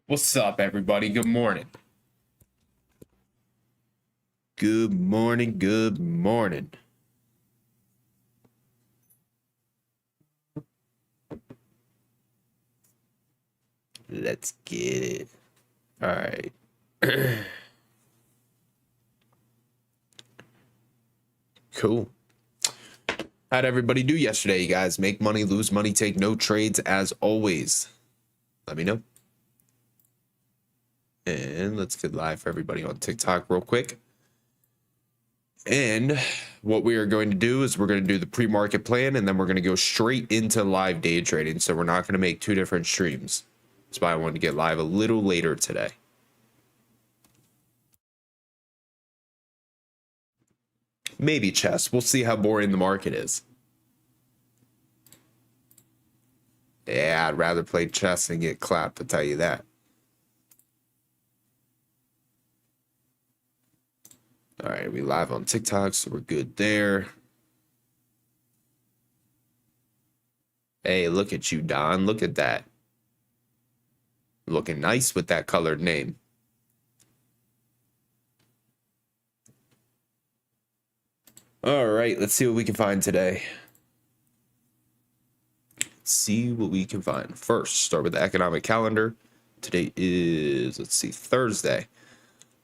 What's up, everybody? Good morning. Good morning. Good morning. Let's get it. All right. Cool. How'd everybody do yesterday, you guys? Make money, lose money, take no trades as always. Let me know. And let's get live for everybody on TikTok real quick. And what we are going to do is we're going to do the pre-market plan, and then we're going to go straight into live day trading. So we're not going to make two different streams. That's why I wanted to get live a little later today. Maybe chess. We'll see how boring the market is. Yeah, I'd rather play chess than get clapped, to tell you that. All right, we live on TikTok, so we're good there. Hey, look at you, Don. Look at that. Looking nice with that colored name. All right, let's see what we can find today. Let's see what we can find. First, start with the economic calendar. Today is, let's see, Thursday.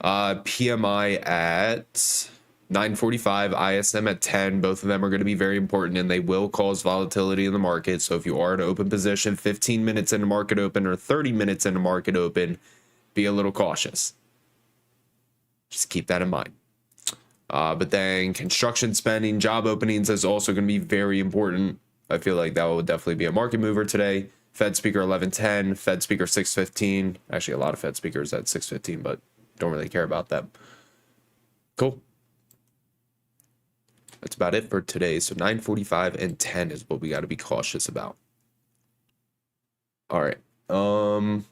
PMI at 9:45, ISM at 10. Both of them are going to be very important, and they will cause volatility in the market. So if you are in an open position 15 minutes into market open or 30 minutes into market open, be a little cautious. Just keep that in mind. But then construction spending, job openings is also going to be very important. I feel like that will definitely be a market mover today. Fed speaker 11:10, Fed speaker 6:15. Actually, a lot of Fed speakers at 6:15, but don't really care about them. Cool. That's about it for today. So 9:45 and 10 is what we got to be cautious about. All right. Cool.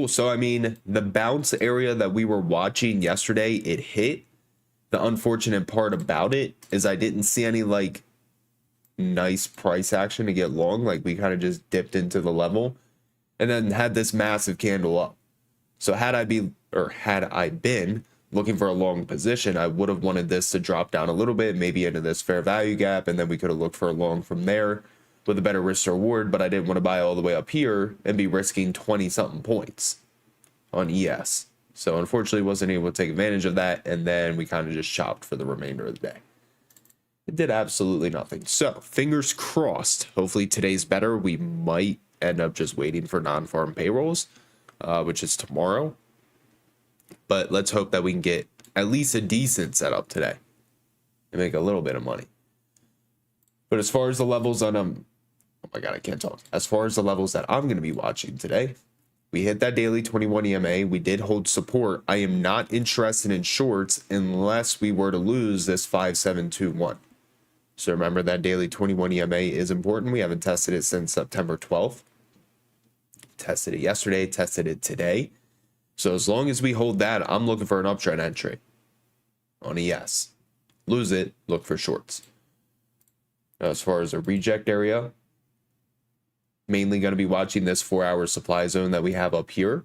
So, I mean, the bounce area that we were watching yesterday, it hit. The unfortunate part about it is I didn't see any like nice price action to get long. Like we kind of just dipped into the level and then had this massive candle up. So had I been looking for a long position, I would have wanted this to drop down a little bit, maybe into this fair value gap, and then we could have looked for a long from there with a better risk to reward, but I didn't want to buy all the way up here and be risking 20-something points on ES. So unfortunately wasn't able to take advantage of that, and then we kind of just chopped for the remainder of the day. It did absolutely nothing. So fingers crossed, hopefully today's better. We might end up just waiting for non-farm payrolls, which is tomorrow. But let's hope that we can get at least a decent setup today and make a little bit of money. But as far as the levels on oh my god, I can't talk. As far as the levels that I'm going to be watching today, we hit that daily 21 EMA. We did hold support. I am not interested in shorts unless we were to lose this 5721. So remember that daily 21 EMA is important. We haven't tested it since September 12th. Tested it yesterday, tested it today. So as long as we hold that, I'm looking for an uptrend entry on ES. Lose it, look for shorts. Now, as far as a reject area, mainly going to be watching this 4-hour supply zone that we have up here.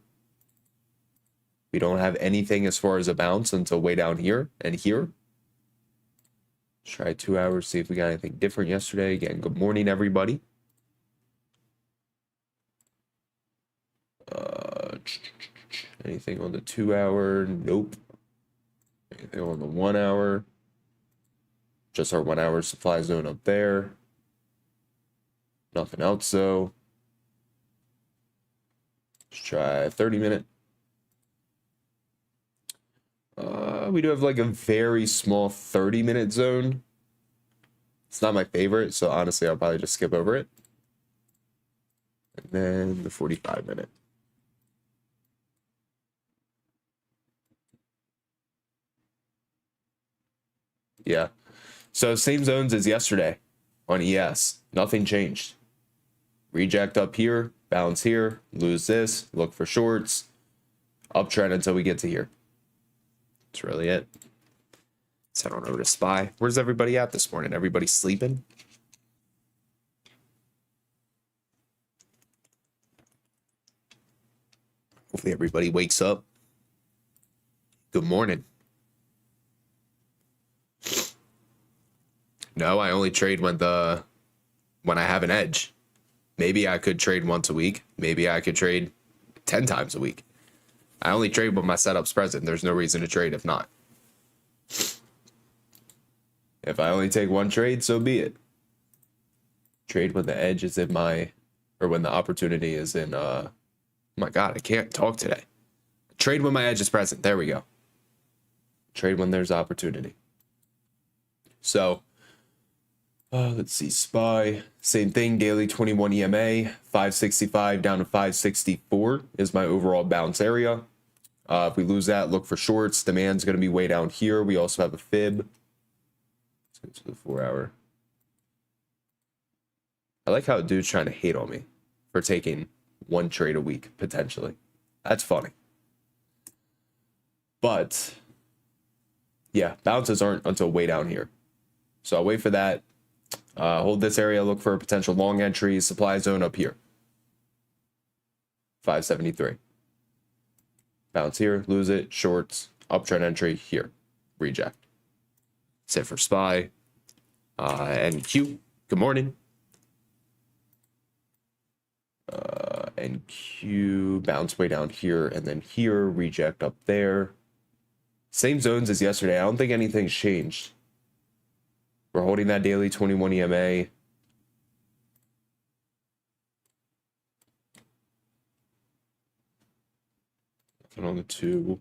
We don't have anything as far as a bounce until way down here and here. Try 2 hours, see if we got anything different yesterday. Again, good morning, everybody. Anything on the 2 hour? Nope. Anything on the 1 hour? Just our 1 hour supply zone up there. Nothing else though. Let's try 30-minute. We do have like a very small 30-minute zone. It's not my favorite, so honestly, I'll probably just skip over it. And then the 45-minute. Yeah. So same zones as yesterday on ES. Nothing changed. Reject up here, bounce here, lose this, look for shorts, uptrend until we get to here. That's really it. Let's head on over to SPY. Where's everybody at this morning? Everybody sleeping? Hopefully everybody wakes up. Good morning. No, I only trade when I have an edge. Maybe I could trade once a week. Maybe I could trade 10 times a week. I only trade when my setup's present. There's no reason to trade if not. If I only take one trade, so be it. Trade when the edge is in when the opportunity is in, oh my God, I can't talk today. Trade when my edge is present. There we go. Trade when there's opportunity. So, let's see, SPY, same thing, daily 21 EMA, 565 down to 564 is my overall bounce area. If we lose that, look for shorts. Demand's going to be way down here. We also have a fib. Let's get to the 4 hour. I like how a dude's trying to hate on me for taking one trade a week, potentially. That's funny. But, yeah, bounces aren't until way down here. So I'll wait for that. Hold this area, look for a potential long entry, supply zone up here. 573. Bounce here, lose it, shorts, uptrend entry here, reject. That's it for SPY. And Q, good morning. And Q, bounce way down here, and then here, reject up there. Same zones as yesterday. I don't think anything's changed. We're holding that daily 21 EMA. Nothing on the 2.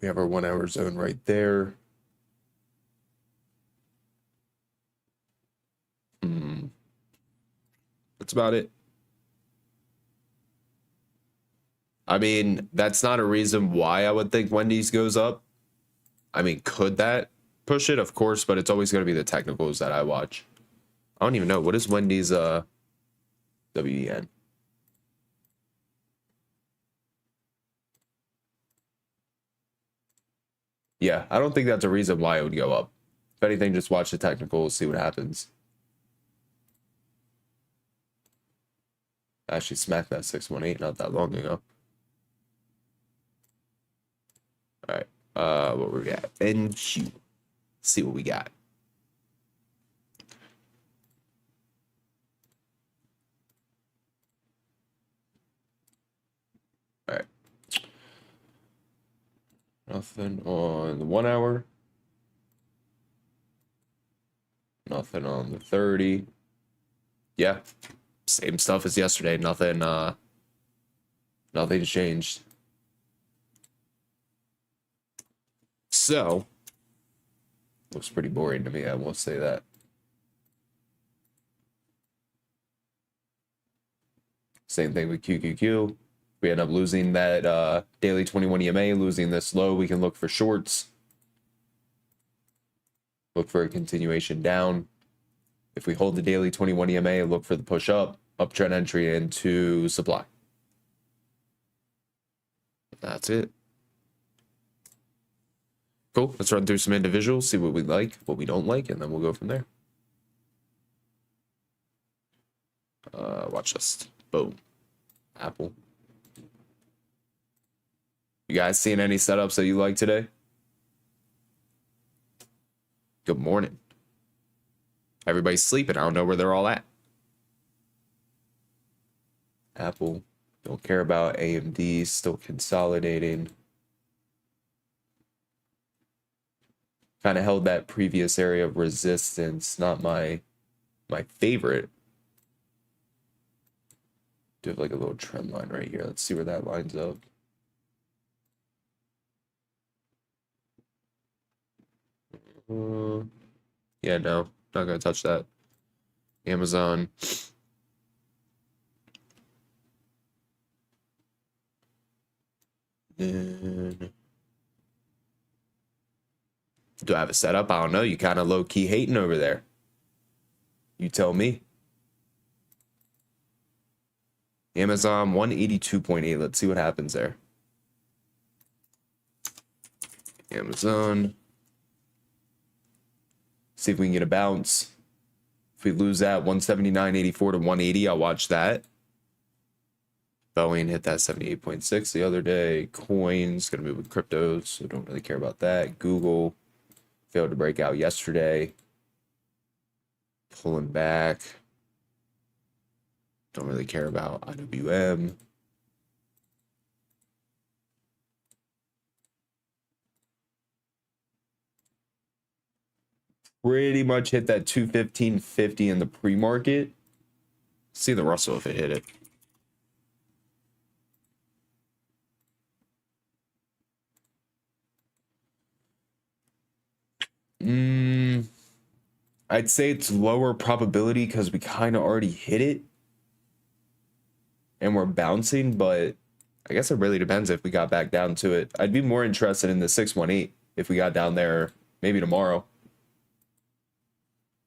We have our 1 hour zone right there. That's about it. I mean, that's not a reason why I would think Wendy's goes up. I mean, could that push it? Of course, but it's always going to be the technicals that I watch. I don't even know. What is Wendy's WEN? Yeah, I don't think that's a reason why it would go up. If anything, just watch the technicals, see what happens. I actually smacked that 618 not that long ago. All right, what we got? NQ. See what we got. All right. Nothing on the 1 hour. Nothing on the 30. Yeah. Same stuff as yesterday. Nothing's changed. So, looks pretty boring to me, I will say that. Same thing with QQQ. We end up losing that daily 21 EMA, losing this low. We can look for shorts. Look for a continuation down. If we hold the daily 21 EMA, look for the push up, uptrend entry into supply. That's it. Cool. Let's run through some individuals, see what we like, what we don't like, and then we'll go from there. Watch this. Boom. Apple. You guys seeing any setups that you like today? Good morning. Everybody's sleeping. I don't know where they're all at. Apple. Don't care about AMD. Still consolidating. Kind of held that previous area of resistance. Not my favorite. Do have like a little trend line right here. Let's see where that lines up. Yeah, no, not gonna touch that. Amazon. Then, do I have a setup? I don't know. You kind of low key hating over there. You tell me. Amazon 182.8. Let's see what happens there. Amazon. See if we can get a bounce. If we lose that 179.84 to 180, I'll watch that. Boeing hit that 78.6 the other day. Coins gonna move with cryptos, so don't really care about that. Google failed to break out yesterday. Pulling back. Don't really care about IWM. Pretty much hit that 215.50 in the pre-market. See the Russell if it hit it. I'd say it's lower probability because we kind of already hit it and we're bouncing, but I guess it really depends if we got back down to it. I'd be more interested in the 618 if we got down there maybe tomorrow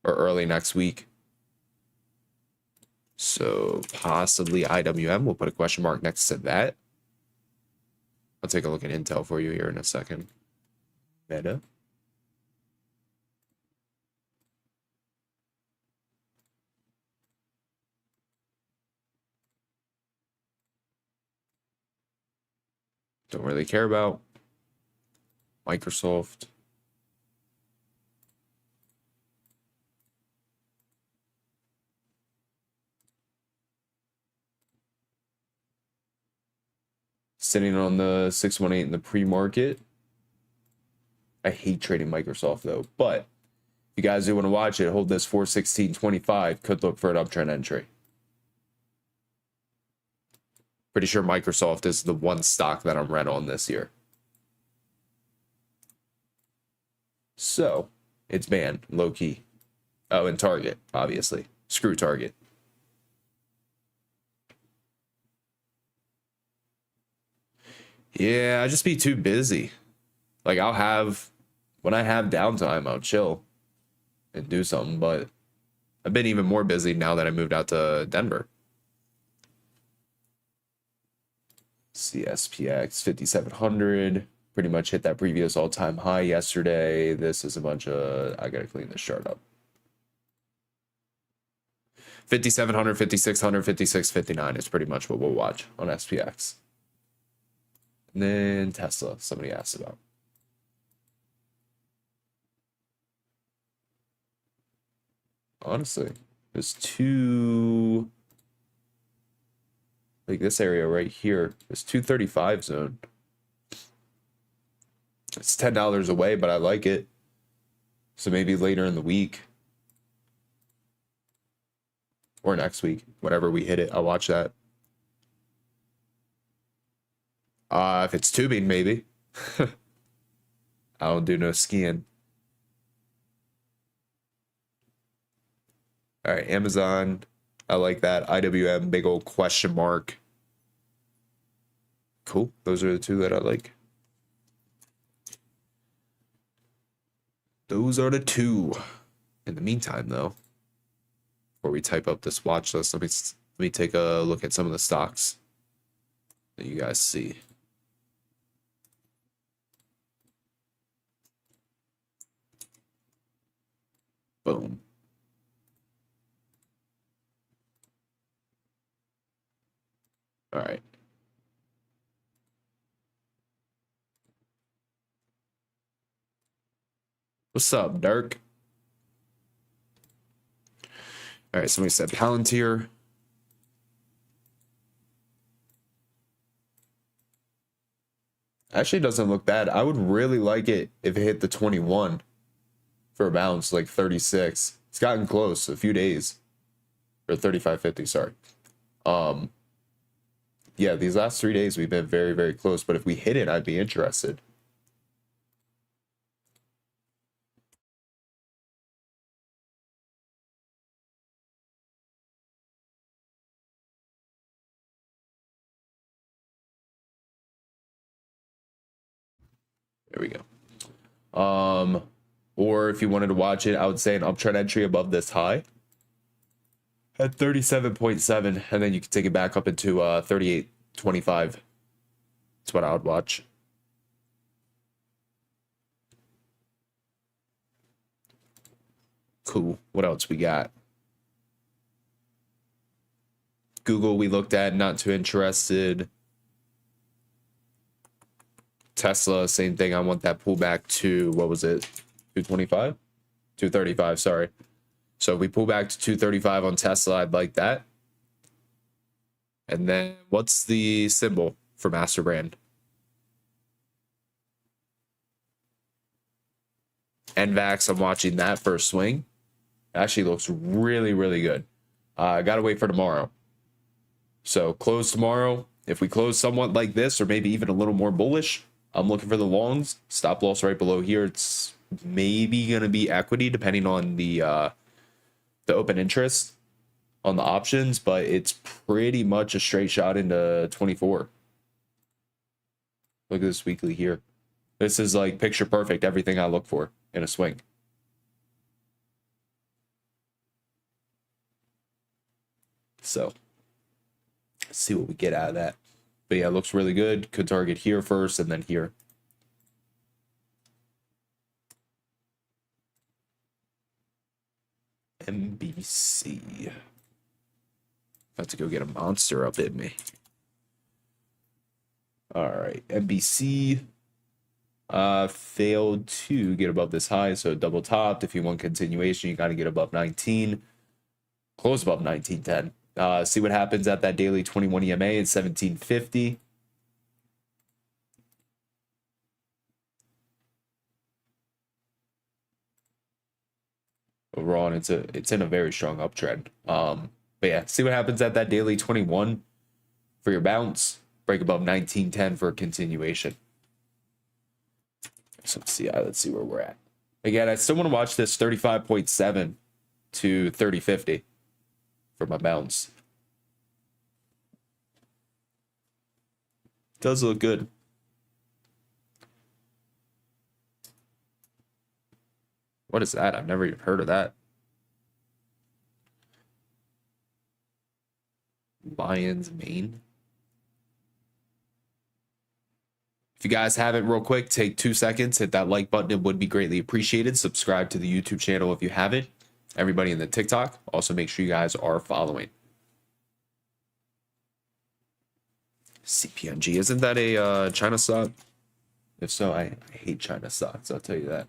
or early next week. So possibly IWM. We'll put a question mark next to that. I'll take a look at Intel for you here in a second. Meta. Don't really care about Microsoft. Sitting on the 618 in the pre-market. I hate trading Microsoft though, but if you guys do want to watch it, hold this 416.25. Could look for an uptrend entry. Pretty sure Microsoft is the one stock that I'm red on this year. So it's banned, low key. Oh, and Target, obviously. Screw Target. Yeah, I just be too busy. Like when I have downtime, I'll chill and do something, but I've been even more busy now that I moved out to Denver. CSPX 5700 pretty much hit that previous all-time high yesterday. This is a bunch of, I gotta clean this chart up. 5700, 5600, 5659 is pretty much what we'll watch on SPX. And then Tesla, somebody asked about. Honestly, there's two, like this area right here, this 235 zone. It's $10 away, but I like it. So maybe later in the week or next week, whenever we hit it, I'll watch that. If it's tubing, maybe. I don't do no skiing. All right, Amazon. I like that. IWM, big old question mark. Cool. Those are the two that I like. Those are the two. In the meantime, though, before we type up this watch list, let me take a look at some of the stocks that you guys see. Boom. All right. What's up, Dirk? All right, somebody said Palantir. Actually doesn't look bad. I would really like it if it hit the 21 for a bounce, like 36. It's gotten close a few days. Or 35.50, sorry. Yeah, these last 3 days we've been very, very close. But if we hit it, I'd be interested. There we go. Or if you wanted to watch it, I would say an uptrend entry above this high at 37.7, and then you can take it back up into 38.25. That's what I would watch. Cool. What else we got? Google we looked at, not too interested. Tesla, same thing. I want that pullback to, what was it? 225? 235, sorry. So if we pull back to 235 on Tesla, I'd like that. And then what's the symbol for Master Brand? NVAX, I'm watching that for a swing. Actually looks really, really good. I gotta wait for tomorrow. So close tomorrow. If we close somewhat like this, or maybe even a little more bullish, I'm looking for the longs. Stop loss right below here. It's maybe gonna be equity depending on the open interest on the options, but it's pretty much a straight shot into 24. Look at this weekly here. This is like picture perfect, everything I look for in a swing. So let's see what we get out of that. But yeah, it looks really good. Could target here first and then here. MBC. About to go get a monster up in me. All right, MBC failed to get above this high, so double topped. If you want continuation, you got to get above 19, close above 1910. See what happens at that daily 21 EMA at 1750. Overall, and it's in a very strong uptrend. But yeah, see what happens at that daily 21 for your bounce. Break above 1910 for a continuation. So let's see where we're at. Again, I still want to watch this 35.7 to 30.50 for my bounce. Does look good. What is that? I've never even heard of that. Lion's Mane. If you guys haven't, real quick, take 2 seconds, hit that like button. It would be greatly appreciated. Subscribe to the YouTube channel if you haven't. Everybody in the TikTok, also make sure you guys are following. CPNG, isn't that a China stock? If so, I hate China stocks, I'll tell you that.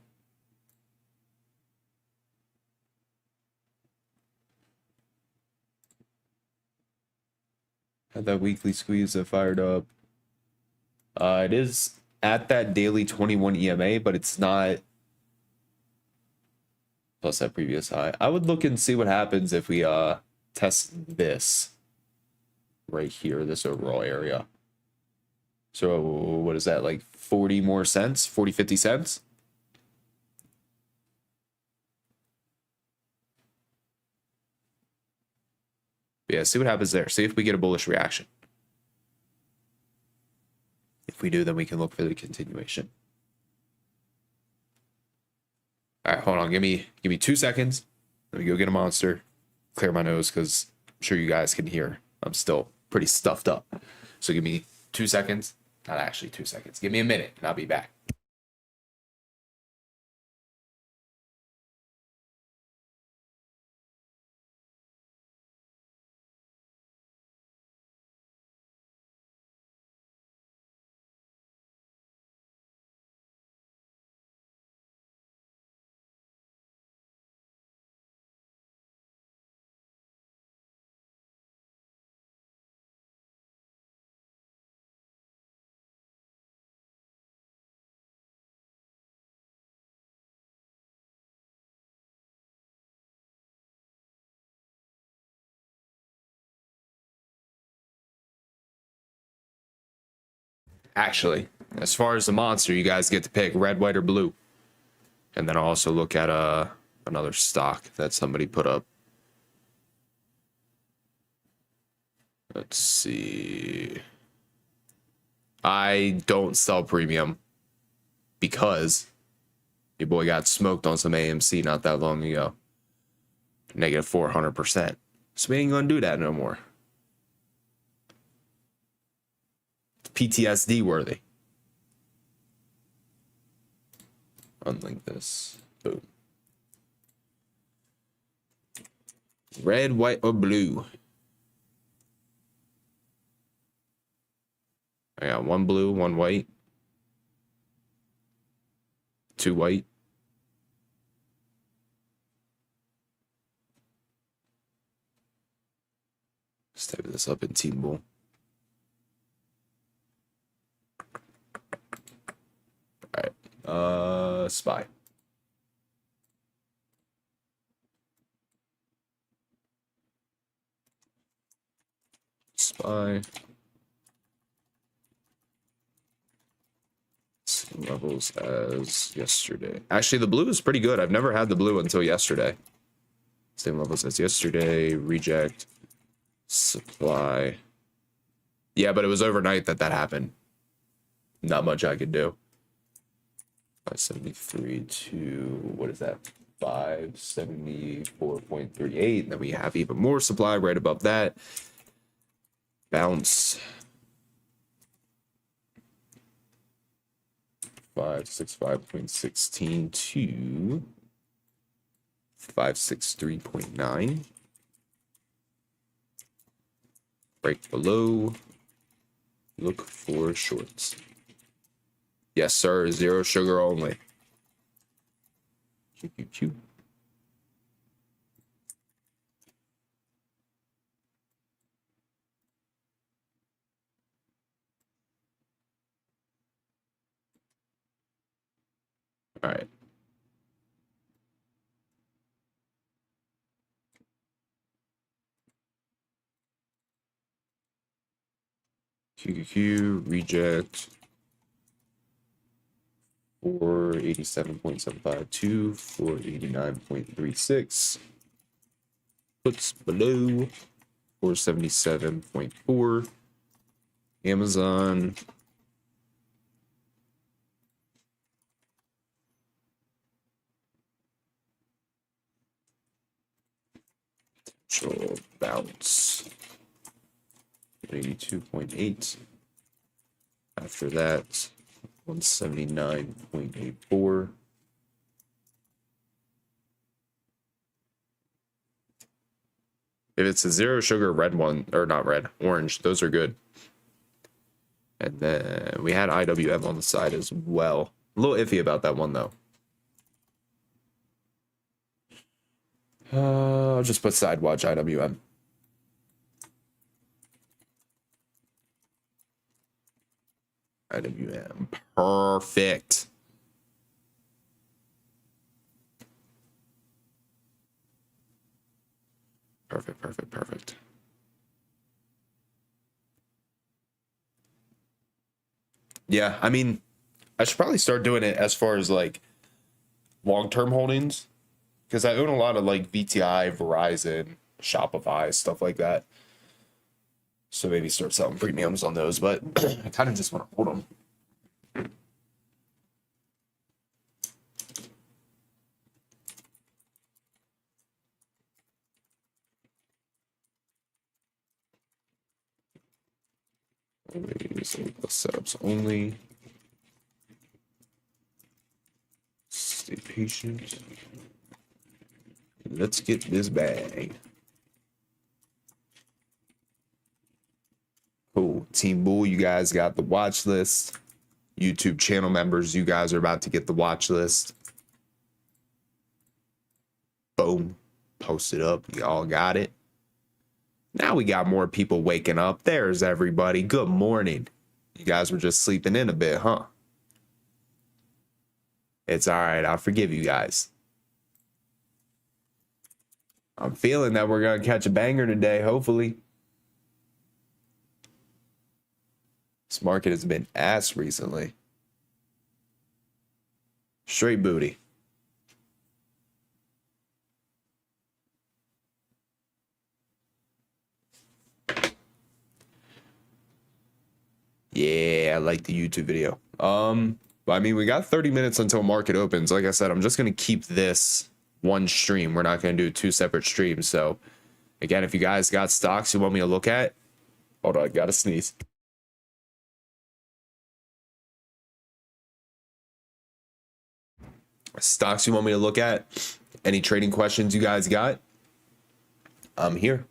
Had that weekly squeeze that fired up. It is at that daily 21 EMA, but it's not plus that previous high. I would look and see what happens if we test this right here, this overall area. So what is that, like 40 more cents, 40, 50 cents? Yeah, see what happens there. See if we get a bullish reaction. If we do, then we can look for the continuation. All right, hold on. Give me 2 seconds. Let me go get a monster. Clear my nose because I'm sure you guys can hear. I'm still pretty stuffed up. So give me 2 seconds. Not actually 2 seconds. Give me a minute and I'll be back. Actually, as far as the monster, you guys get to pick red, white, or blue. And then I'll also look at another stock that somebody put up. Let's see. I don't sell premium because your boy got smoked on some AMC not that long ago. Negative 400%. So we ain't gonna do that no more. PTSD worthy. Unlink this. Boom. Red, white, or blue. I got one blue, one white, two white. Let's type this up in Team Bull. All right. SPY. SPY. Same levels as yesterday. Actually, the blue is pretty good. I've never had the blue until yesterday. Same levels as yesterday. Reject. Supply. Yeah, but it was overnight that happened. Not much I could do. 573 to, what is that? 574.38. And then we have even more supply right above that. Bounce. 565.16 to 563.9. Break below. Look for shorts. Yes, sir. Zero sugar only. QQQ. All right. QQQ, reject. 487.75 to 489.36. Puts below 477.4. Amazon. Potential bounce. 82.8. After that, 179.84. If it's a zero sugar red one, or not red, orange, those are good. And then we had IWM on the side as well. A little iffy about that one though. I'll just put side watch IWM. IWM. Perfect. Perfect, perfect, perfect. Yeah, I mean, I should probably start doing it as far as like long-term holdings, because I own a lot of like VTI, Verizon, Shopify, stuff like that. So maybe start selling premiums on those, but I kind of just want to hold them. Setups only. Stay patient. Let's get this bag. Cool. Team Bull, you guys got the watch list. YouTube channel members, you guys are about to get the watch list. Boom. Post it up. You all got it. Now we got more people waking up. There's everybody. Good morning. You guys were just sleeping in a bit, huh? It's all right. I'll forgive you guys. I'm feeling that we're going to catch a banger today, hopefully. This market has been ass recently. Straight booty. Yeah, I like the YouTube video. But I mean, we got 30 minutes until market opens. Like I said, I'm just going to keep this one stream. We're not going to do 2 separate streams. So again, if you guys got stocks you want me to look at, hold on, I gotta sneeze. Stocks you want me to look at, any trading questions you guys got, I'm here.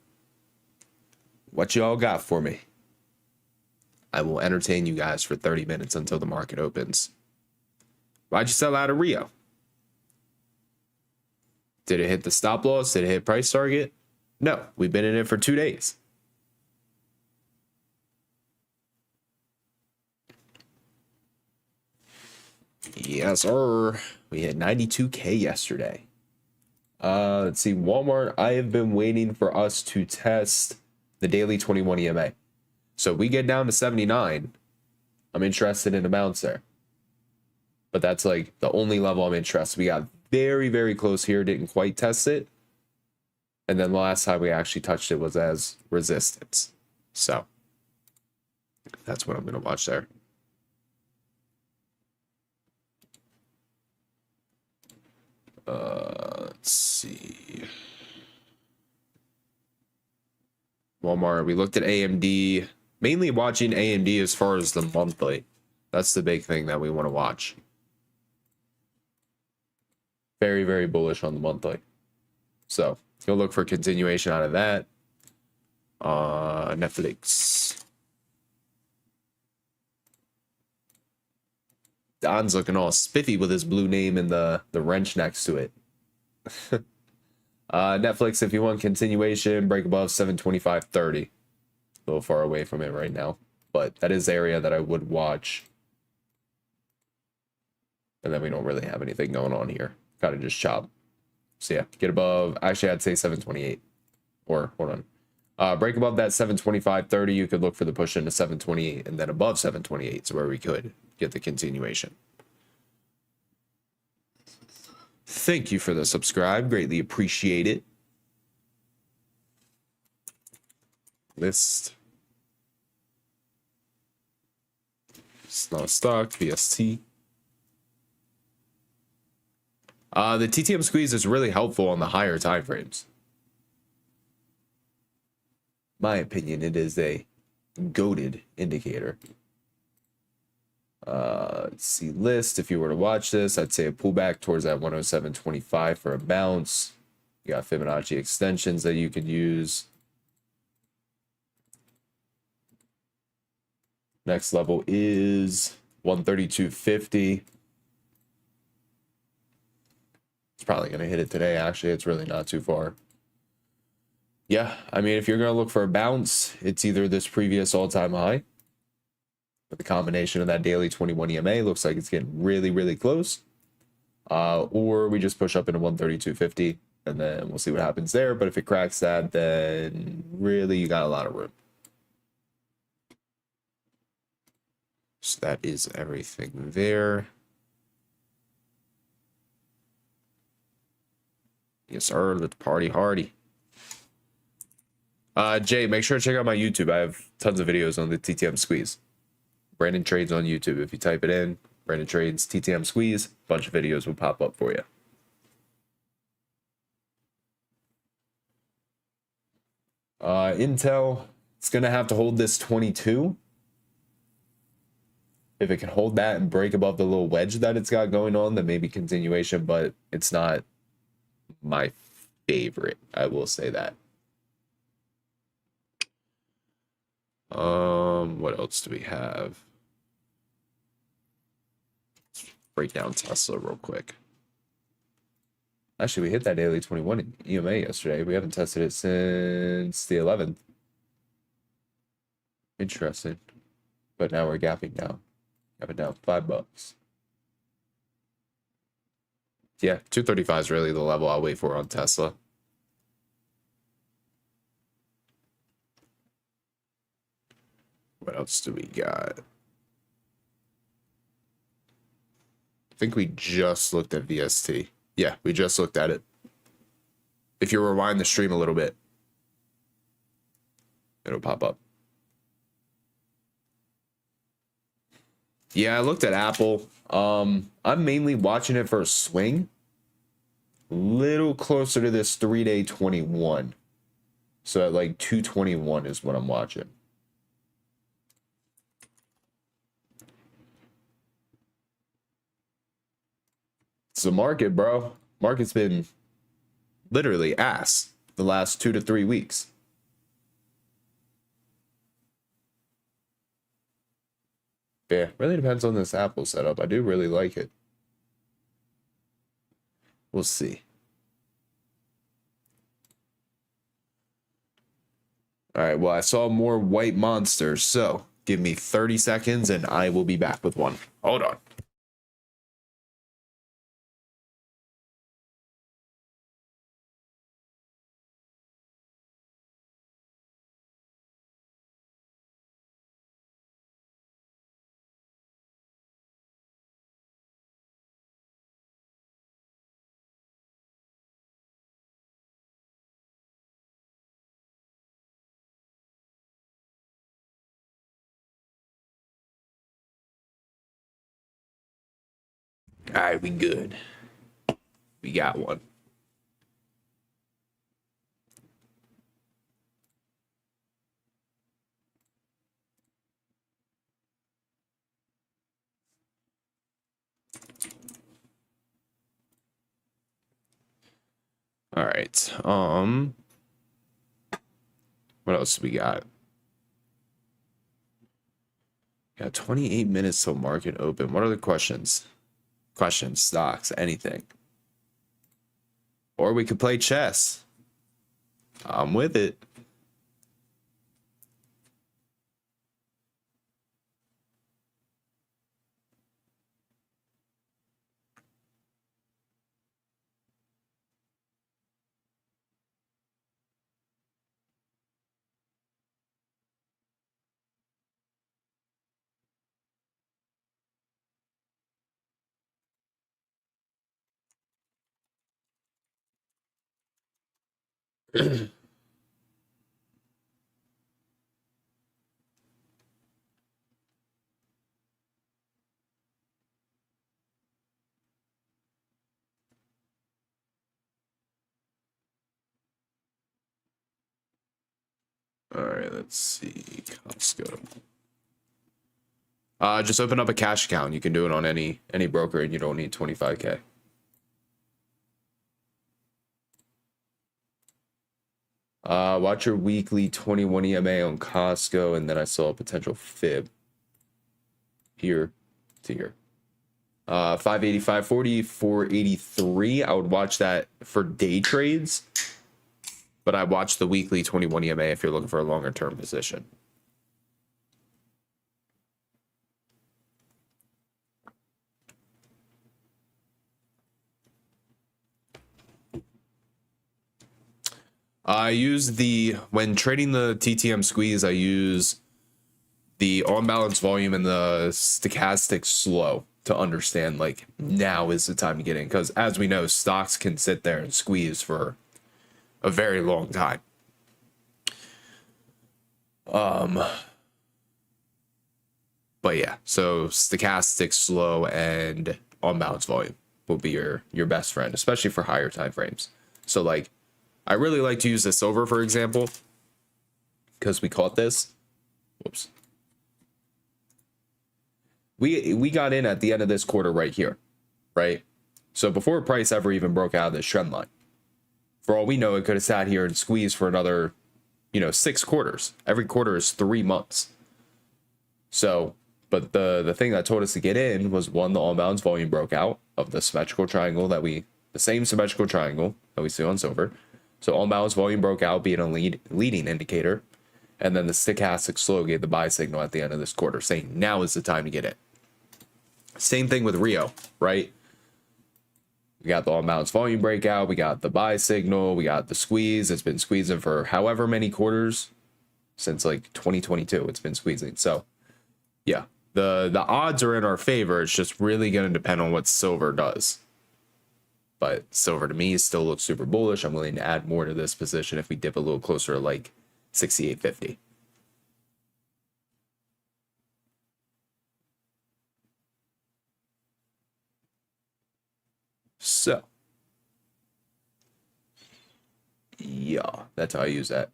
What y'all got for me? I will entertain you guys for 30 minutes until the market opens. Why'd you sell out of Rio? Did it hit the stop loss? Did it hit price target? No, we've been in it for 2 days. Yes, sir. We hit 92K yesterday. Let's see, Walmart. I have been waiting for us to test the daily 21 EMA. So we get down to 79. I'm interested in a bounce there. But that's like the only level I'm interested. We got very, very close here. Didn't quite test it. And then the last time we actually touched it was as resistance. So that's what I'm going to watch there. Let's see. Walmart. We looked at AMD. Mainly watching AMD as far as the monthly. That's the big thing that we want to watch. Very, very bullish on the monthly. So you'll look for continuation out of that. Netflix. Don's looking all spiffy with his blue name and the wrench next to it. Netflix, if you want continuation, break above 725.30. A little far away from it right now, but that is the area that I would watch. And then we don't really have anything going on here. Gotta just chop. So yeah, get above, actually I'd say 728. Or hold on. Break above that 725.30, you could look for the push into 728, and then above 728 is where we could get the continuation. Thank you for the subscribe. Greatly appreciate it. List. It's not stock. VST. The TTM Squeeze is really helpful on the higher time frames. My opinion, it is a goated indicator. Let's see, list. If you were to watch this, I'd say a pullback towards that 107.25 for a bounce. You got Fibonacci extensions that you could use. Next level is 132.50. It's probably going to hit it today, actually. It's really not too far. Yeah, I mean, if you're going to look for a bounce, it's either this previous all-time high, but the combination of that daily 21 EMA looks like it's getting really, really close. Or we just push up into 132.50, and then we'll see what happens there. But if it cracks that, then really you got a lot of room. So that is everything there. Yes, sir. Let's party hardy. Jay, make sure to check out my YouTube. I have tons of videos on the TTM Squeeze. Brandon Trades on YouTube. If you type it in, Brandon Trades, TTM Squeeze, a bunch of videos will pop up for you. Intel, it's going to have to hold this 22. If it can hold that and break above the little wedge that it's got going on, then maybe continuation, but it's not my favorite. I will say that. What else do we have? Let's break down Tesla real quick. Actually, we hit that daily 21 EMA yesterday. We haven't tested it since the 11th. Interesting. But now we're gapping down. Gapping down $5. Yeah, 235 is really the level I'll wait for on Tesla. What else do we got? I think we just looked at VST. Yeah, we just looked at it. If you rewind the stream a little bit, it'll pop up. Yeah, I looked at Apple. I'm mainly watching it for a swing. Little closer to this 3-day 21. So at like 221 is what I'm watching. It's the market, bro. Market's been literally ass the last 2 to 3 weeks. Yeah, really depends on this Apple setup. I do really like it. We'll see. All right, well, I saw more white monsters, so give me 30 seconds and I will be back with one. Hold on. All right, we good. We got one. All right. What else do we got? Got 28 minutes till market open. What are the questions? Questions, stocks, anything. Or we could play chess. I'm with it. All right, let's see. Costco. Just open up a cash account. You can do it on any broker, and you don't need 25K. Watch your weekly 21 EMA on Costco, and then I saw a potential fib here to here. 580, 540, 483. I would watch that for day trades, but I watch the weekly 21 EMA if you're looking for a longer term position. I use when trading the TTM Squeeze, I use the on balance volume and the stochastic slow to understand like now is the time to get in, because as we know, stocks can sit there and squeeze for a very long time. But yeah, so stochastic slow and on balance volume will be your best friend, especially for higher time frames. So like I really like to use the silver, for example, because we caught this. Whoops. We got in at the end of this quarter right here, right? So before price ever even broke out of this trend line, for all we know, it could have sat here and squeezed for another, 6 quarters. Every quarter is 3 months. So, but the thing that told us to get in was one, the on balance volume broke out of the symmetrical triangle the same symmetrical triangle that we see on silver. So on balance volume broke out, being a leading indicator. And then the stochastic slow gave the buy signal at the end of this quarter, saying now is the time to get in. Same thing with Rio, right? We got the on balance volume breakout, we got the buy signal, we got the squeeze. It's been squeezing for however many quarters since like 2022. It's been squeezing. So yeah, the odds are in our favor. It's just really going to depend on what silver does. But silver to me still looks super bullish. I'm willing to add more to this position if we dip a little closer to like 68.50. So yeah, that's how I use that.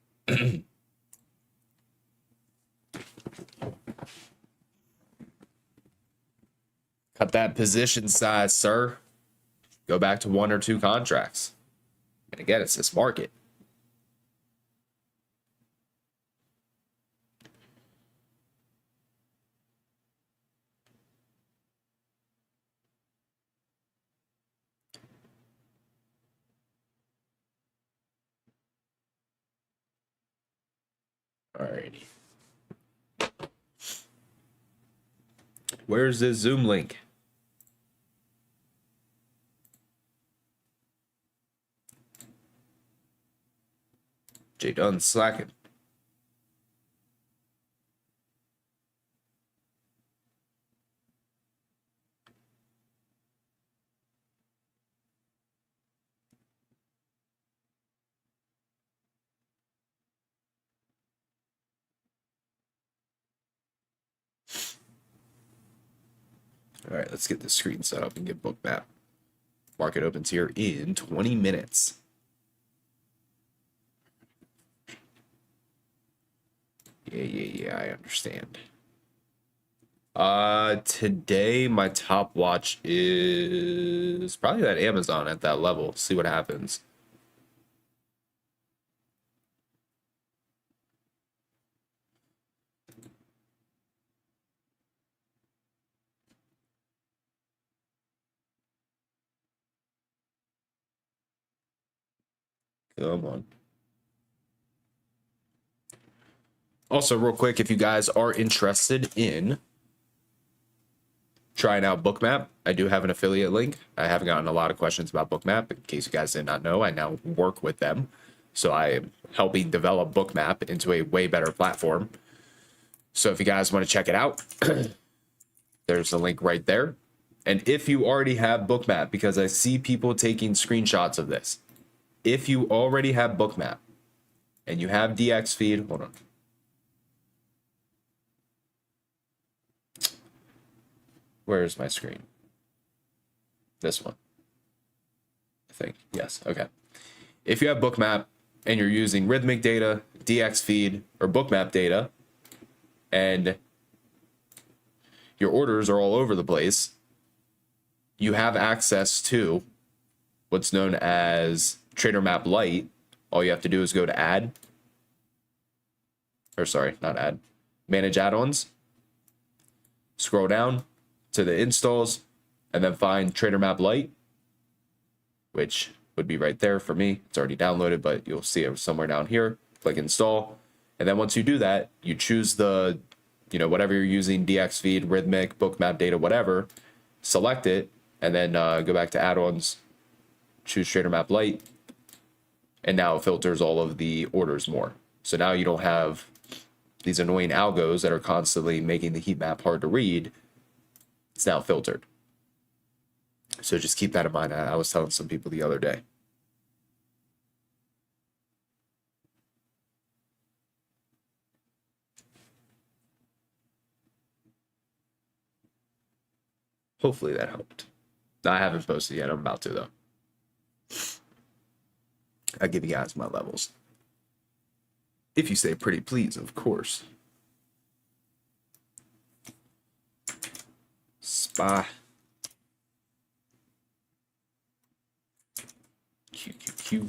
Cut that position size, sir. Go back to 1 or 2 contracts. And again, it's this market. Alrighty. Where's this Zoom link? J done slacking. All right, let's get the screen set up and get Bookmap. Market opens here in 20 minutes. Yeah, I understand. Today my top watch is probably that Amazon at that level. See what happens. Come on. Also, real quick, if you guys are interested in trying out Bookmap, I do have an affiliate link. I haven't gotten a lot of questions about Bookmap. In case you guys did not know, I now work with them. So I am helping develop Bookmap into a way better platform. So if you guys want to check it out, there's a link right there. And if you already have Bookmap, because I see people taking screenshots of this, if you already have Bookmap and you have DX feed, hold on. Where's my screen? This one. I think. Yes. Okay. If you have Bookmap and you're using Rhythmic data, DX feed, or Bookmap data, and your orders are all over the place, you have access to what's known as Trader Map Lite. All you have to do is go to add, or sorry, not add, manage add-ons, scroll down to the installs, and then find Trader Map Lite, which would be right there for me. It's already downloaded, but you'll see it somewhere down here. Click install. And then once you do that, you choose the, whatever you're using, DX feed, Rhythmic, Bookmap data, whatever, select it, and then go back to add-ons, choose Trader Map Lite, and now it filters all of the orders more. So now you don't have these annoying algos that are constantly making the heat map hard to read. It's now filtered. So just keep that in mind. I was telling some people the other day. Hopefully that helped. I haven't posted yet. I'm about to, though. I'll give you guys my levels. If you say pretty please, of course. SPY. QQQ.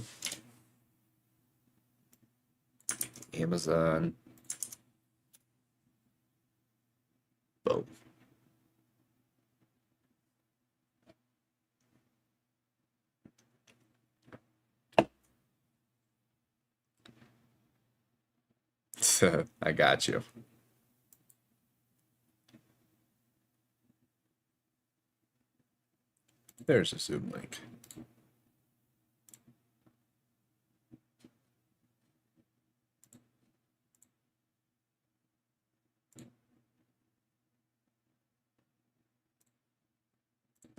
Amazon. Boom. I got you. There's a Zoom link.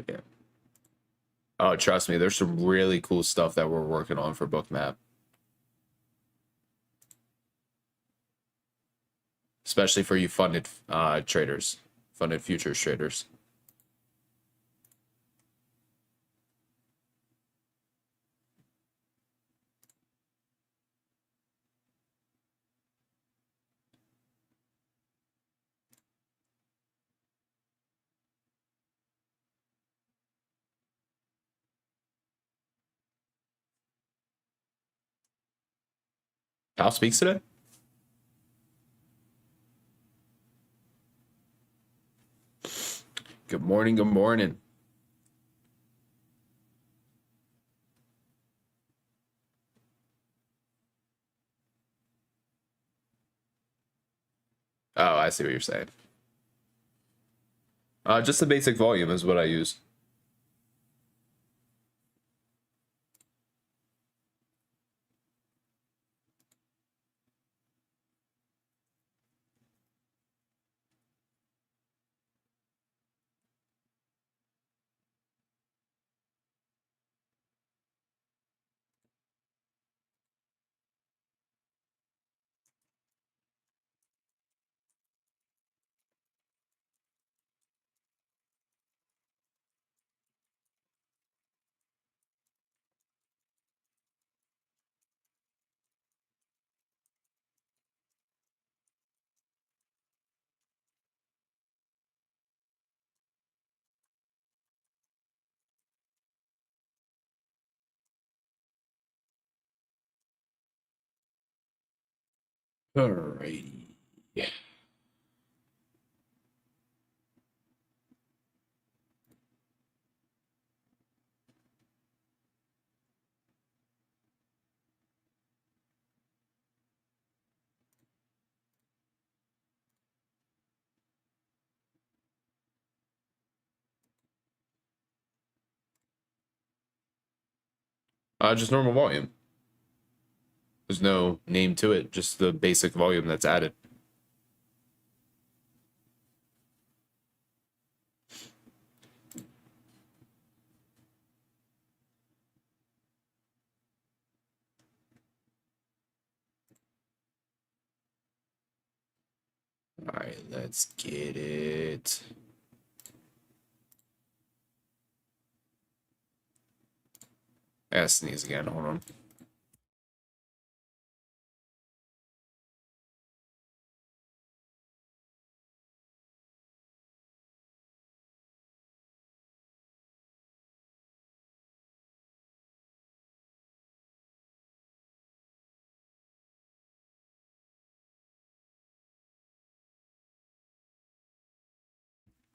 Yeah. Oh, trust me, there's some really cool stuff that we're working on for Bookmap. Especially for you funded traders, funded futures traders. Al speaks today? Good morning, good morning. Oh, I see what you're saying. Just the basic volume is what I use. Alrighty. Yeah. Just normal volume. There's no name to it, just the basic volume that's added. All right, let's get it. I gotta sneeze again. Hold on.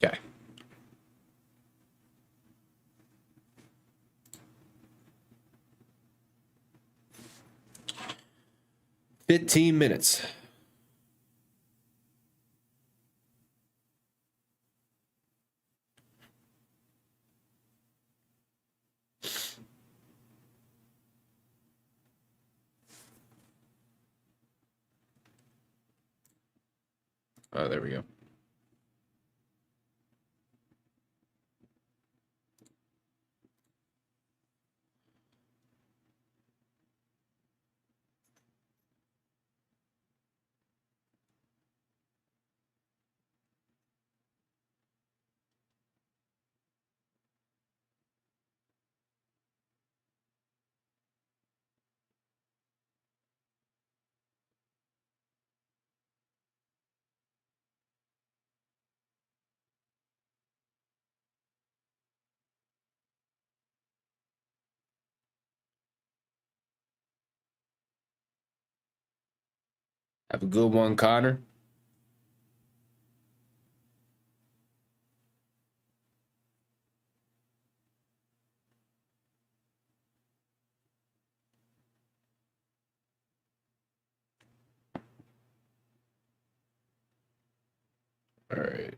Okay. "15 minutes. Oh, there we go. Have a good one, Connor. All right.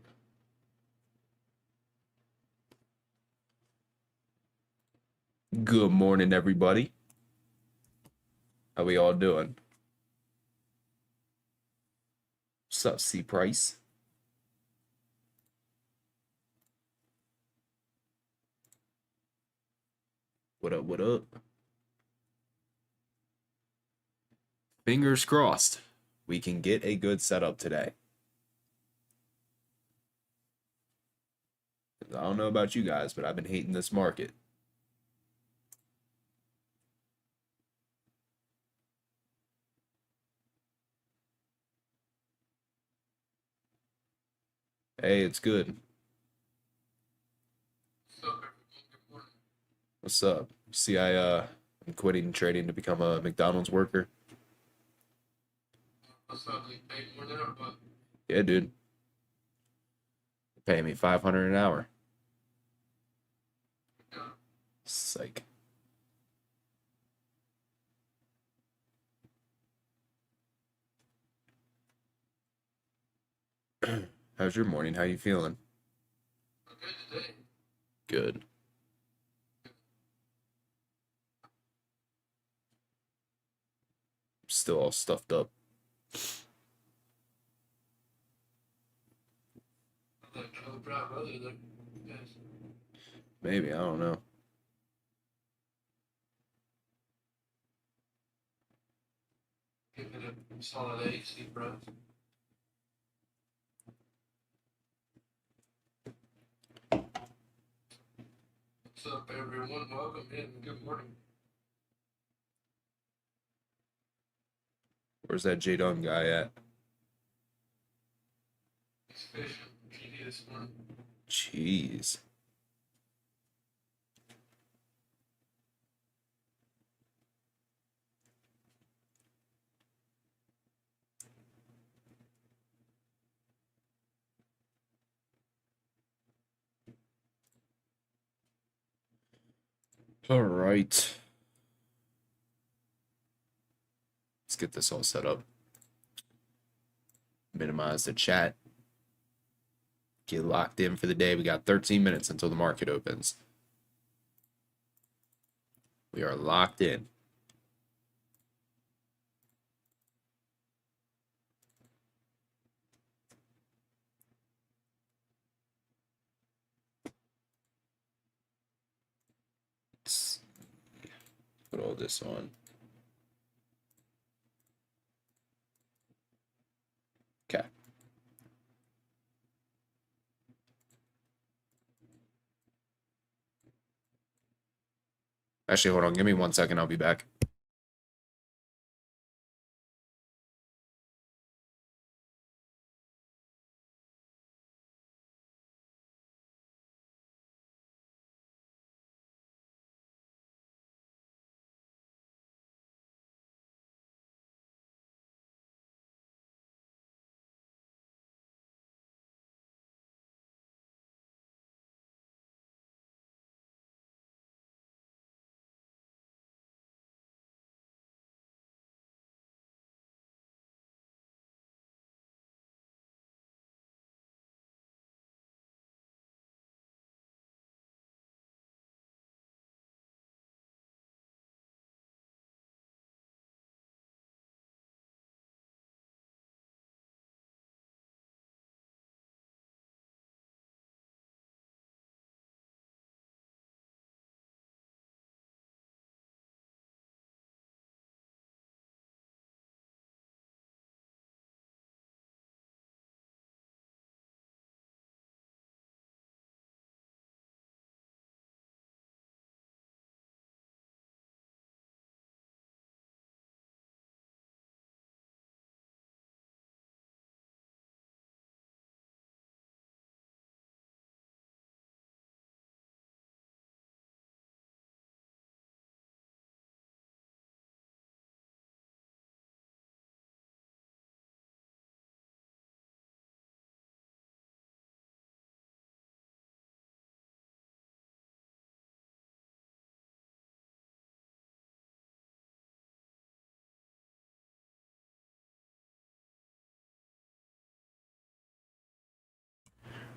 Good morning, everybody. How we all doing? What's up, C Price? What up? What up? Fingers crossed we can get a good setup today. I don't know about you guys, but I've been hating this market. Hey, it's good. What's up? See, I'm quitting trading to become a McDonald's worker. Yeah, dude. Pay me $500 an hour. Psych. How's your morning? How you feeling? Good today. Good. Still all stuffed up. Like another dry weather there. Yes. Maybe, I don't know. Give it a solid AC breath. What's up, everyone? Welcome in. Good morning. Where's that J-Dom guy at? He's fishing GD this morning. Jeez. All right. Let's get this all set up. Minimize the chat. Get locked in for the day. We got 13 minutes until the market opens. We are locked in. Let's put all this on. Okay. Actually, hold on. Give me 1 second. I'll be back.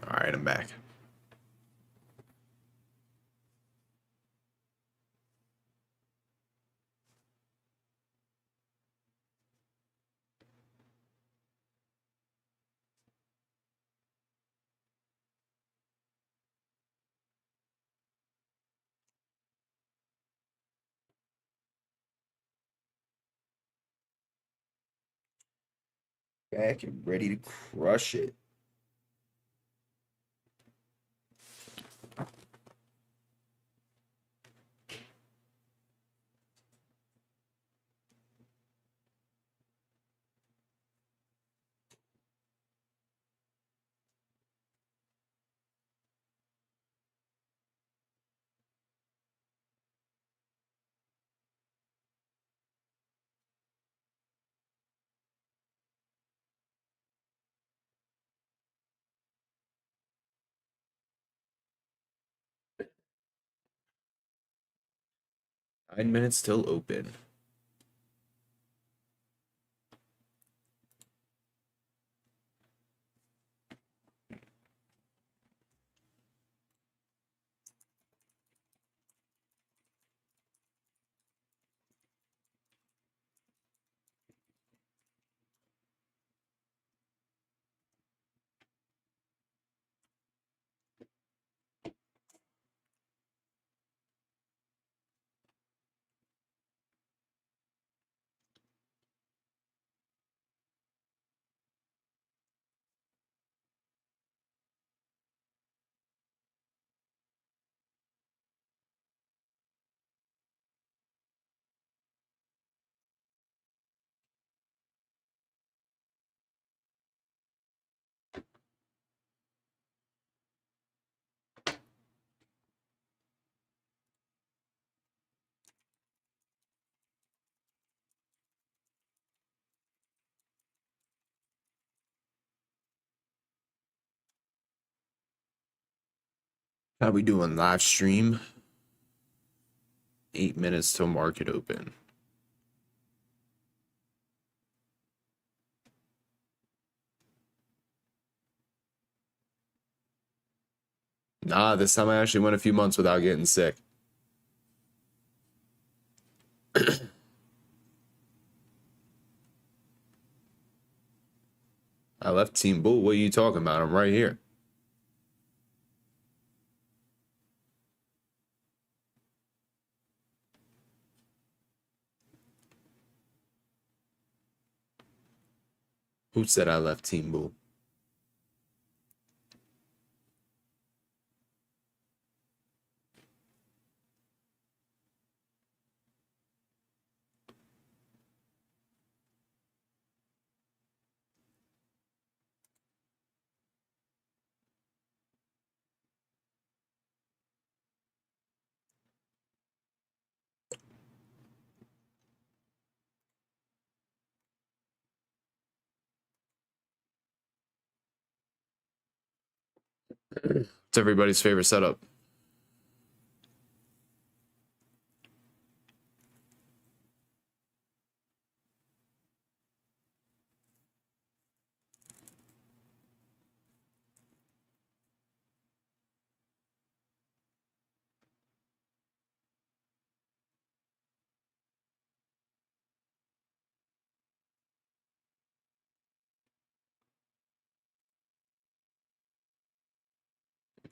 All right, I'm back. Back and ready to crush it. Nine minutes till open. How we doing live stream? 8 minutes till market open. Nah, this time I actually went a few months without getting sick. I left Team Bull. What are you talking about? I'm right here. Who said I left Team Bull? It's everybody's favorite setup.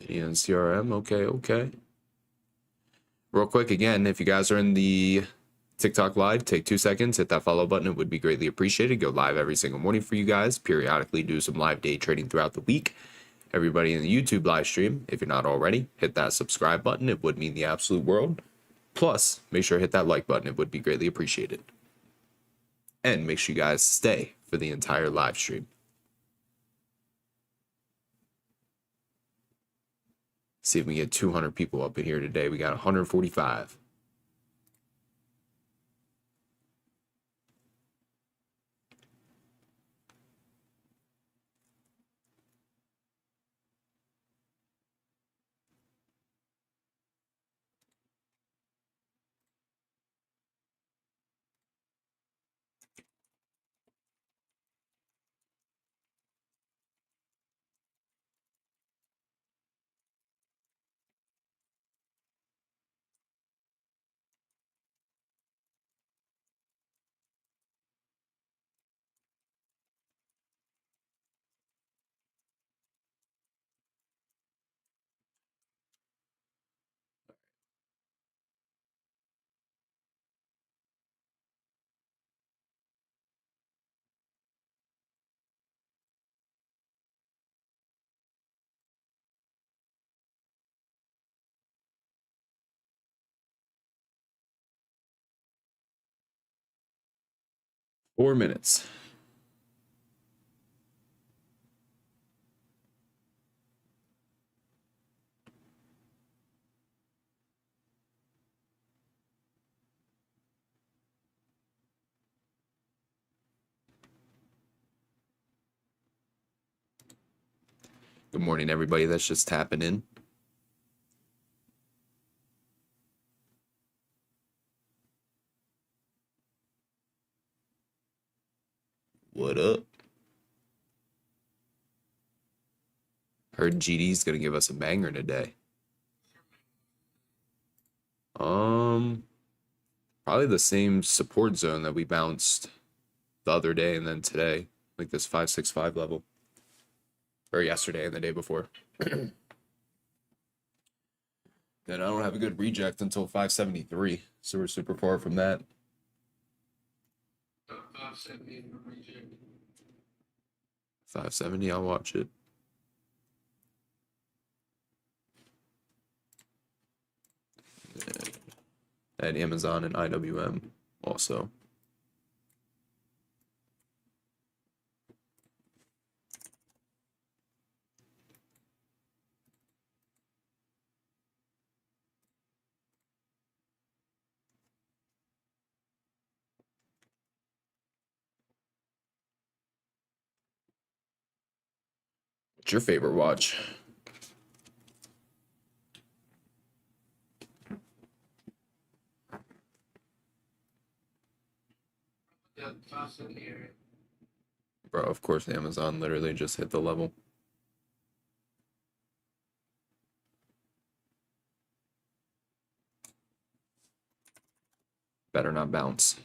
Nvidia and CRM. Okay. Real quick, again, if you guys are in the TikTok live, take 2 seconds, hit that follow button. It would be greatly appreciated. Go live every single morning for you guys. Periodically do some live day trading throughout the week. Everybody in the YouTube live stream, if you're not already, hit that subscribe button. It would mean the absolute world. Plus, make sure to hit that like button. It would be greatly appreciated. And make sure you guys stay for the entire live stream. See if we get 200 people up in here today. We got 145. Four minutes. Good morning, everybody that's just tapping in. What up? Heard GD's gonna give us a banger today. Probably the same support zone that we bounced the other day and then today, like this 565 level, or yesterday and the day before. Then I don't have a good reject until 573, so we're super far from that. 570 reject. 570, I'll watch it. And Amazon and IWM also. What's your favorite watch? fast in the area. Bro, of course Amazon literally just hit the level. Better not bounce.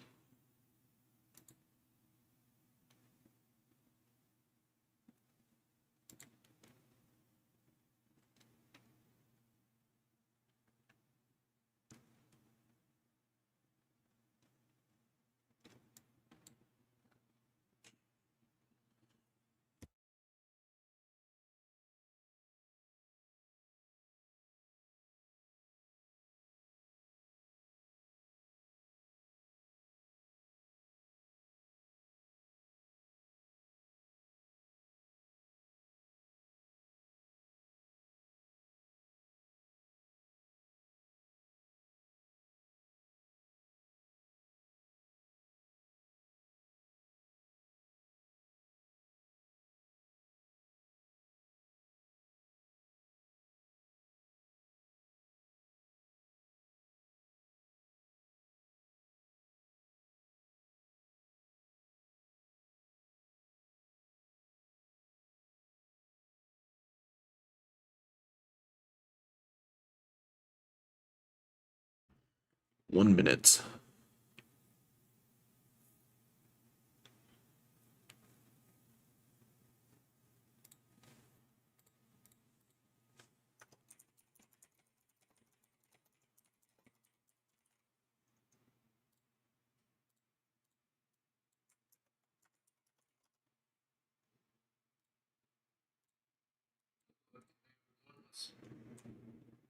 One minute.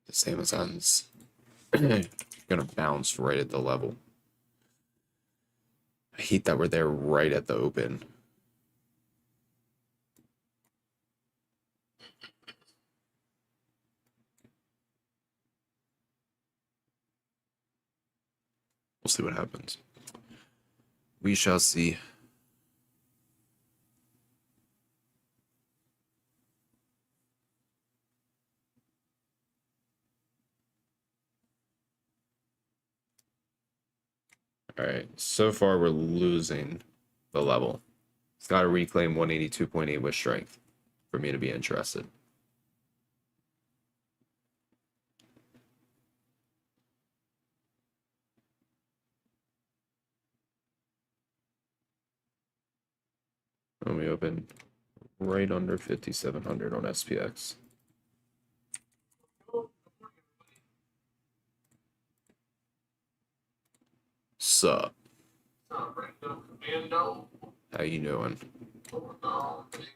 This Amazon's gonna bounce right at the level. I hate that we're there right at the open. We'll see what happens. We shall see. All right, so far we're losing the level. It's got to reclaim 182.8 with strength for me to be interested. And we open right under 5,700 on SPX. Sup? Commando. How you doing?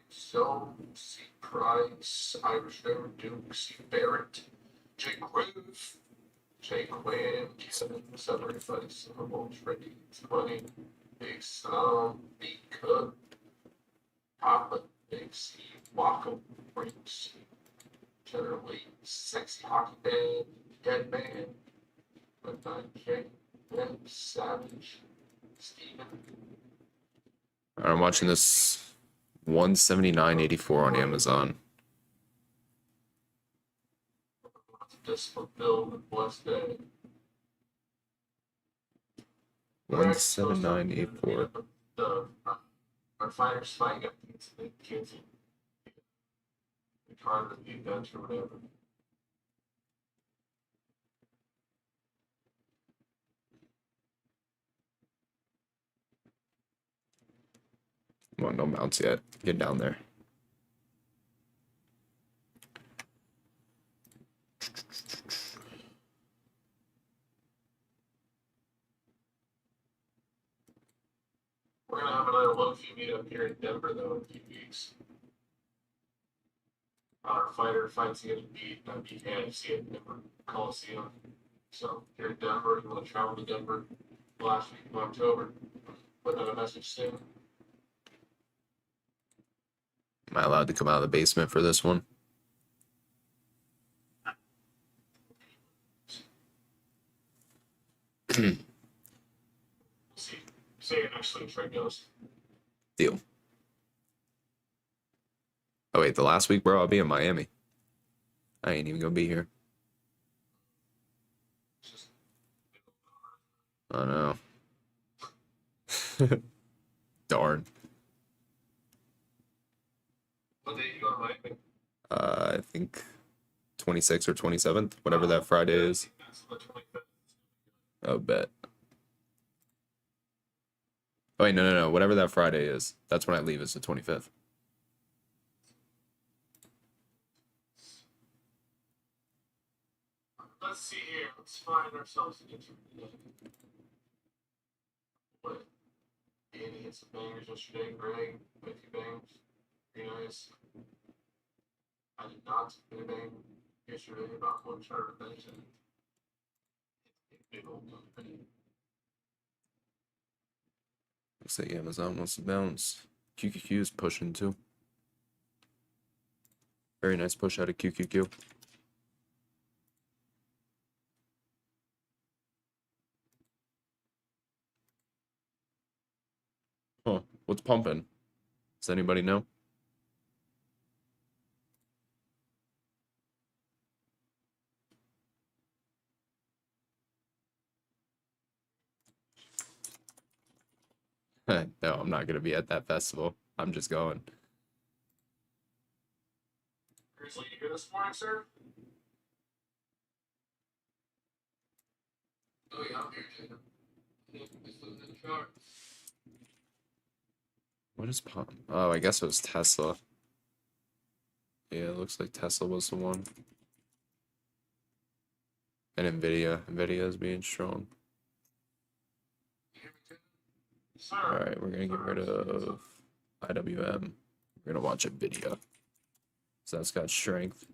So, C. Price, Irish River Duke, C. Barrett, Jake Groove, Jake Quinn, Kevin, Summary Face, Almost Ready, 20, Big Sam, Big Cook, Papa, Big C, Wacom, Brinks, Generally, Sexy Hockey Band, Dead Man, Midnight King, Ben Savage, Steven. I'm watching this 179.84 on Amazon. Just fulfilled with blessed day. 179.84. Our fighters fighting up against the kids. The card of the adventure, whatever. Come on, don't bounce yet. Get down there. We're gonna have another low-key meet up here in Denver though in a few weeks. Our fighter fights against BKFC at Denver Coliseum. So here in Denver, you want to travel to Denver last week of October. Put out a message soon. Am I allowed to come out of the basement for this one? See you next week, Fred goes. Deal. Oh wait, the last week, bro, I'll be in Miami. I ain't even gonna be here. I know. Darn. What day you go to Miami? I think 26th or 27th, whatever that Friday is. That's the 25th. Oh, bet. Oh, wait, no. Whatever that Friday is, that's when I leave. It's the 25th. Let's see here. Let's find ourselves a different day. What? Danny hit some bangers yesterday. Greg, a few bangers. Very nice. I did not hit a bang yesterday about one chart of things and big old thing. Looks like Amazon wants to bounce. QQQ is pushing too. Very nice push out of QQQ. Huh, what's pumping? Does anybody know? No, I'm not going to be at that festival. I'm just going. Grizzly, you here this morning, sir? Oh, yeah, I'm here, Jacob. Just looking at the chart. What is pump? Oh, I guess it was Tesla. Yeah, it looks like Tesla was the one. And Nvidia. Nvidia is being strong. Sir. Alright, we're going to get rid of IWM. We're going to watch Nvidia. So that's got strength.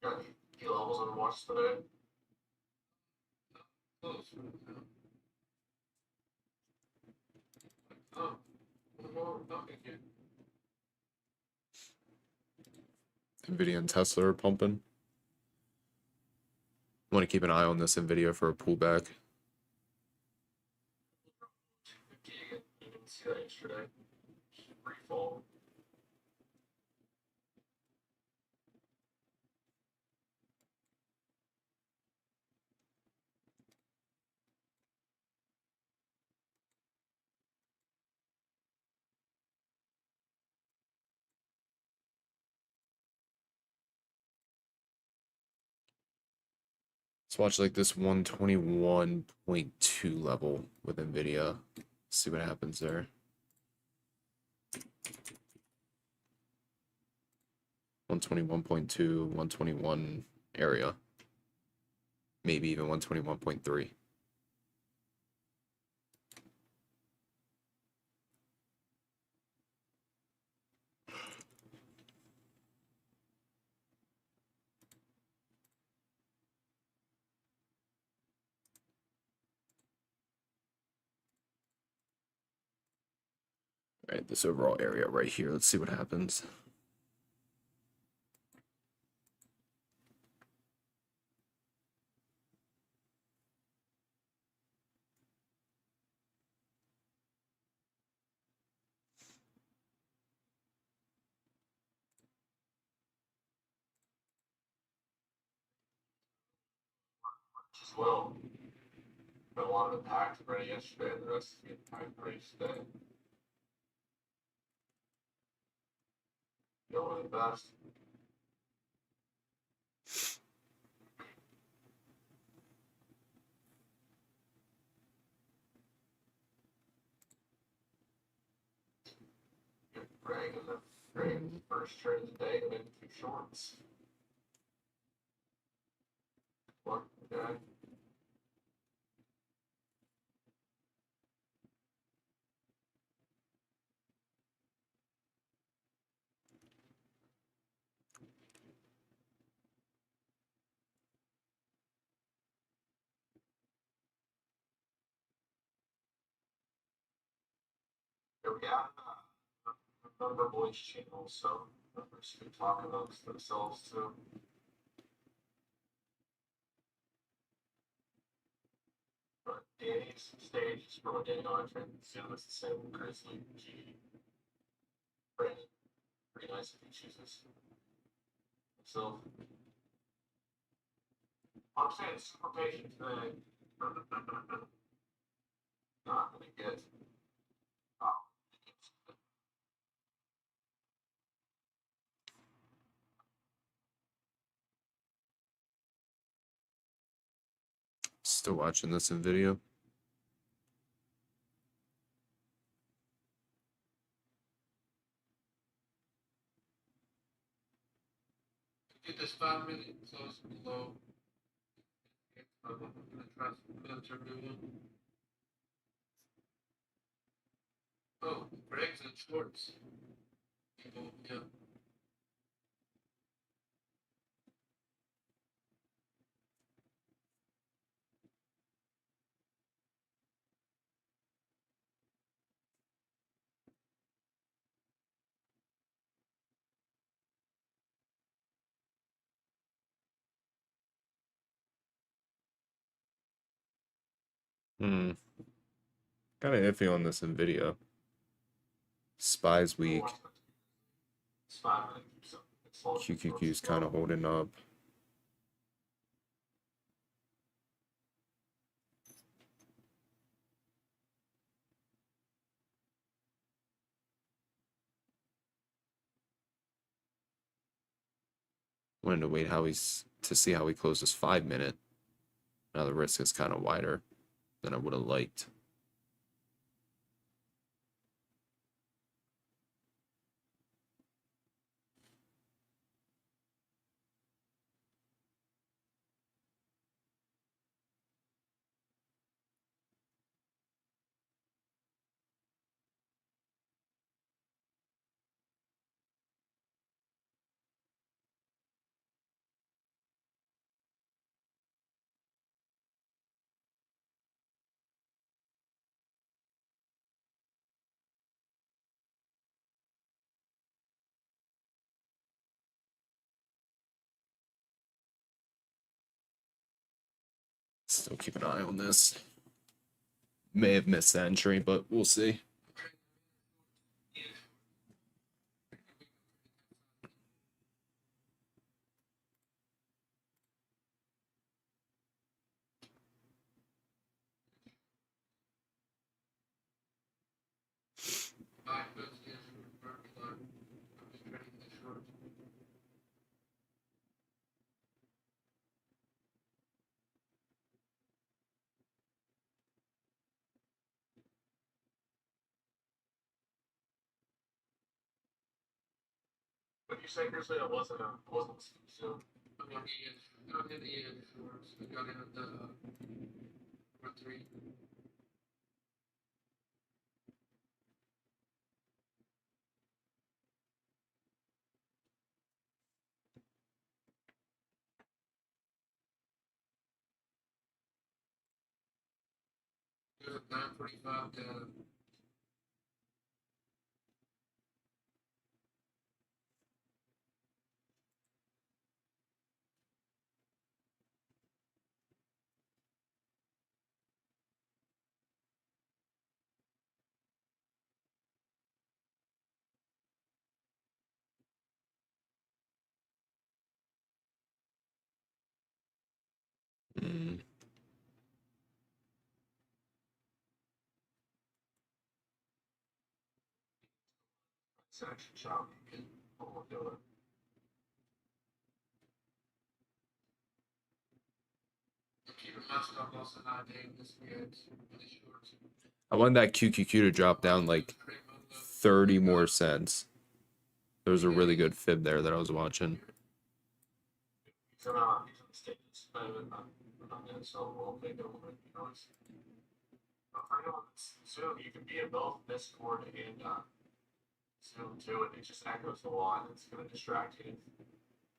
Got any key levels on watch today? Oh, no, nothing yet. Nvidia and Tesla are pumping. Want to keep an eye on this Nvidia for a pullback. You didn't see that yesterday. Free fall. Let's watch like this 121.2 level with Nvidia. See what happens there. 121.2, 121 area. Maybe even 121.3. All right, this overall area right here. Let's see what happens. As well. Got a lot of it packed already yesterday, and the rest is getting packed pretty today. Going the best. Greg in the first trade of the day and then two shorts. What guy? There we got a number of voice channels, so members can talk amongst themselves too. But Danny's stage is really getting on trend. See, that's the same Grizzly G. Brandon, pretty nice if he chooses himself. I'm saying super patient today. Not gonna get. Oh, Still watching this in video. get this 5 minute close below. I'm gonna try some filter movement. Oh, Greg's in shorts. Yeah. Kind of iffy on this Nvidia. Spies weak. It's 5 minutes. QQQ's kind of holding up. Wanted to wait to see how he closes 5 minute. Now the risk is kind of wider than I would have liked. Still keep an eye on this. May have missed the entry, but we'll see. But you say Grizzly, it wasn't so. I'm on EN. I'm in EN shorts. I got in at the 3. It was at 9:45 to. Mm. Section shop. What we're doing. Keep my stop loss at 9 this weekend. Really short. I want that QQQ to drop down like 30 more cents. There was a really good fib there that I was watching. He's in the States. So we'll make it over, I know Zoom, you can be in both Discord and Zoom too, and it just echoes a lot. It's going to distract you.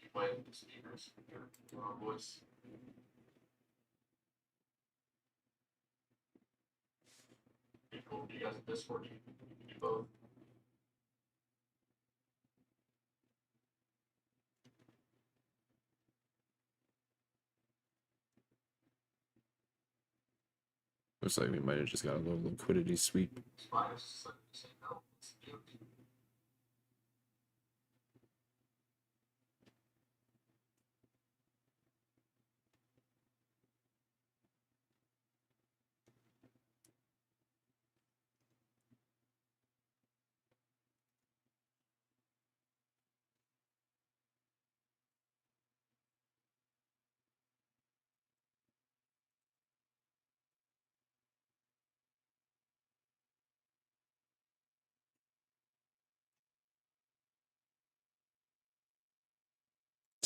You play the speakers, your voice. People, you guys in Discord, you can do both. Looks like we might have just got a little liquidity sweep. Spiders, say no. It's Duke.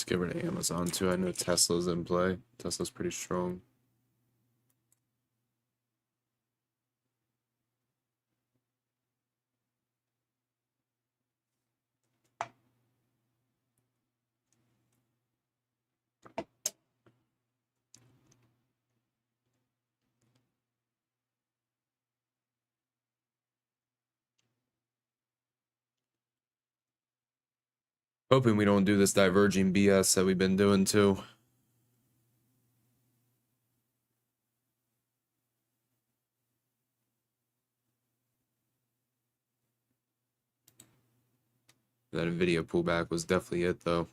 Let's get rid of Amazon too. I know Tesla's in play. Tesla's pretty strong. Hoping we don't do this diverging BS that we've been doing too. That Nvidia pullback was definitely it though.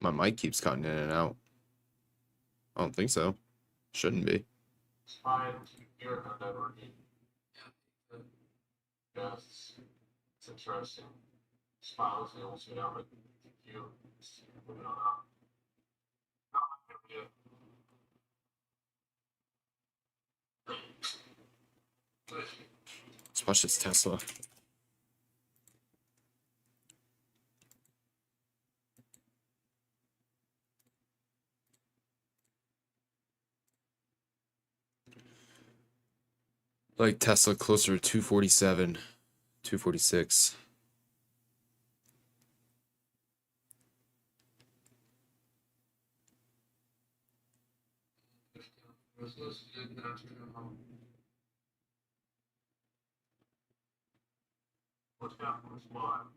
My mic keeps cutting in and out. I don't think so. Shouldn't be. It's fine to hear about that working. Yes, it's interesting. Smiles and almost get out, but you moving on up. Let's watch this Tesla. Like Tesla closer to 247, 246. What's happening with Smile?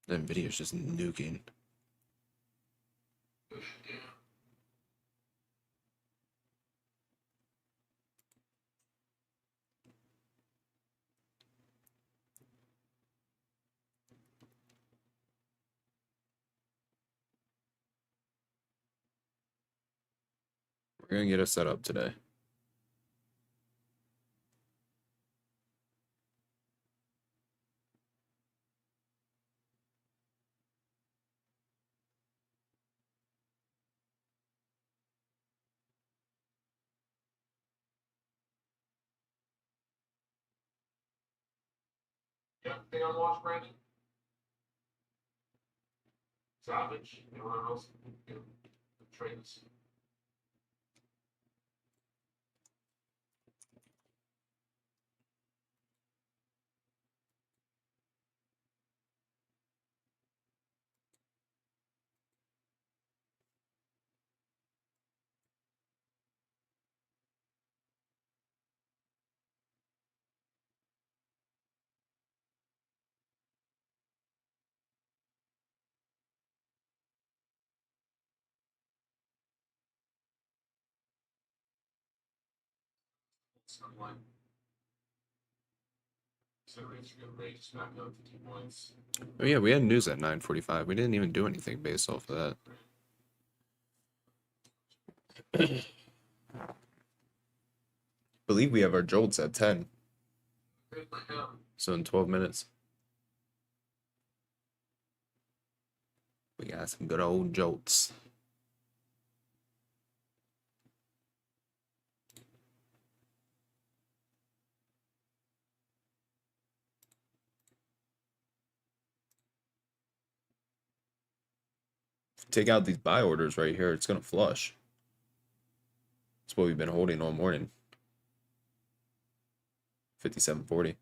Nvidia's just nuking. We're gonna get a setup today. Yeah, thing on watch, Brandon? Savage, anyone else? You know, the trades. Someone. So rates are gonna raise back up 50 points. Oh yeah, we had news at 9:45. We didn't even do anything based off of that. Believe we have our jolts at 10. So in 12 minutes. We got some good old jolts. Take out these buy orders right here, it's gonna flush. That's what we've been holding all morning. 57.40.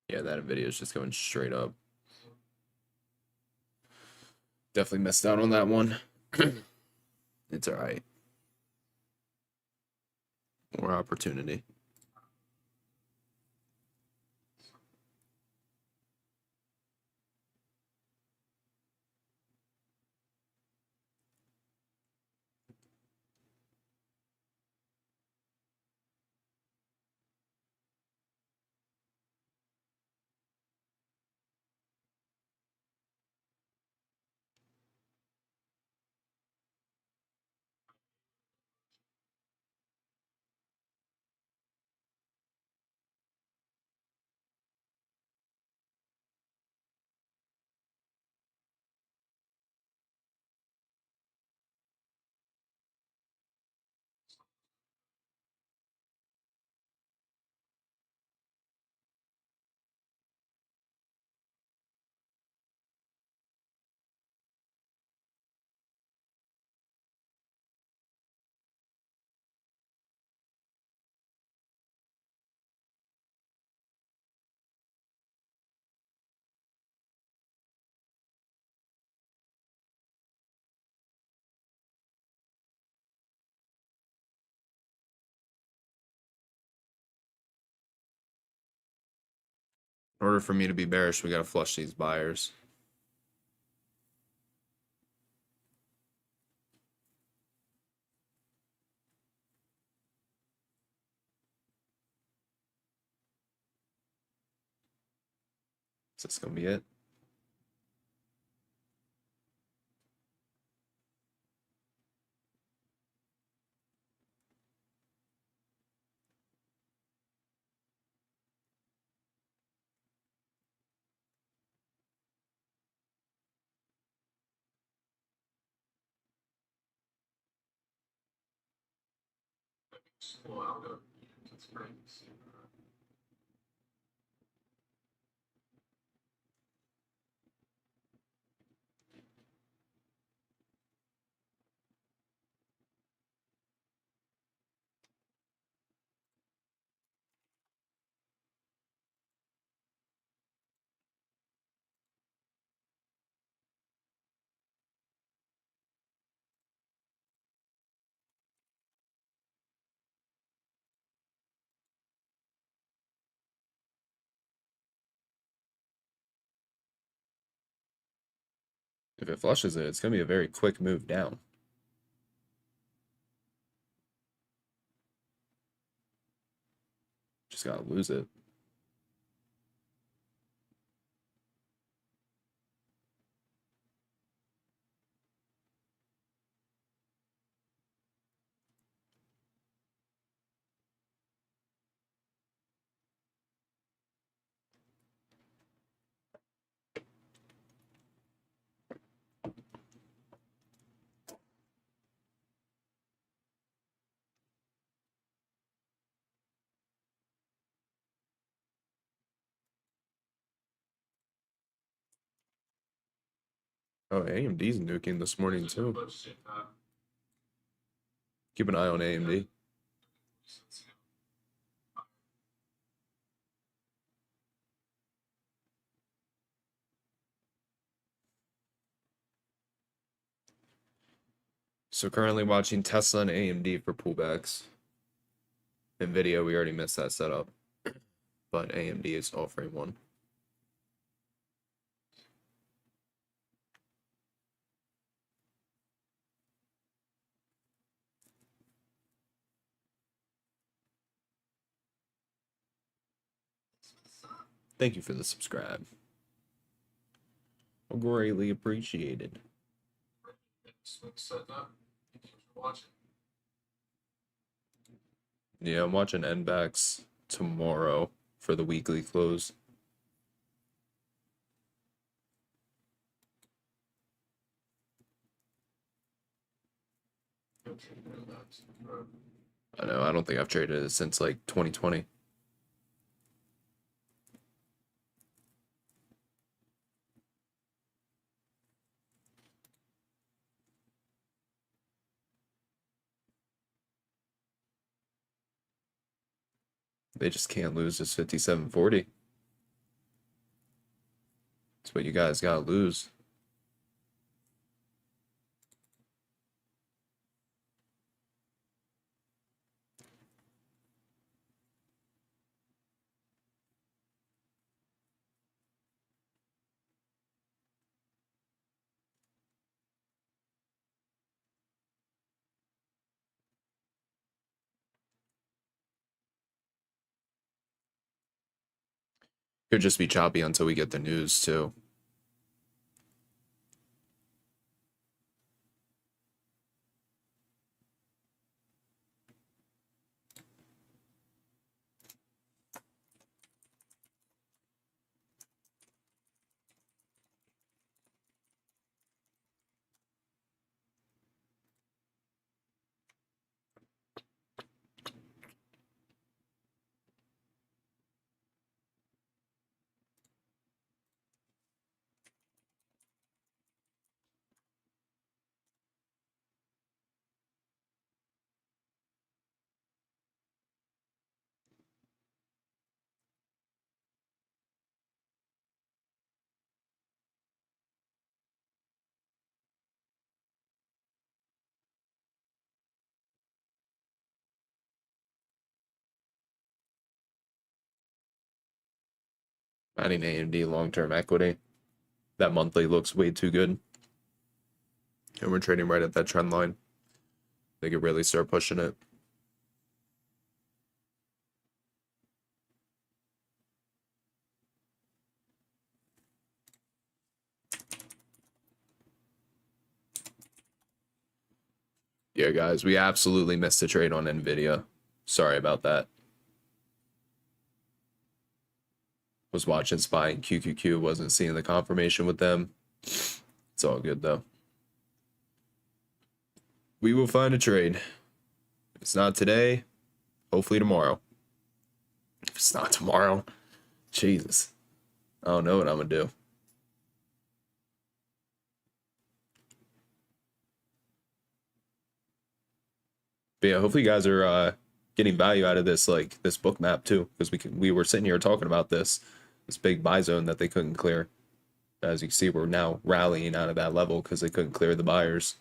Yeah, that Nvidia is just going straight up. Definitely missed out on that one. It's all right. More opportunity. In order for me to be bearish, we got to flush these buyers. Is this going to be it? Slow out of it's crazy. If it flushes it, it's going to be a very quick move down. Just got to lose it. Oh, AMD's nuking this morning too. Keep an eye on AMD. So currently watching Tesla and AMD for pullbacks. Nvidia, we already missed that setup, but AMD is offering one. Thank you for the subscribe. Greatly appreciated. Yeah, I'm watching NBAX tomorrow for the weekly close. I know, I don't think I've traded it since like 2020. They just can't lose this 57.40. That's what you guys gotta lose. Could just be choppy until we get the news too. Adding AMD long-term equity. That monthly looks way too good. And we're trading right at that trend line. They could really start pushing it. Yeah, guys, we absolutely missed a trade on Nvidia. Sorry about that. Was watching SPY and QQQ, wasn't seeing the confirmation with them. It's all good though. We will find a trade. If it's not today, hopefully tomorrow. If it's not tomorrow, Jesus, I don't know what I'm gonna do. But yeah, hopefully you guys are getting value out of this, like this book map too, because we were sitting here talking about this big buy zone that they couldn't clear. As you can see, we're now rallying out of that level because they couldn't clear the buyers.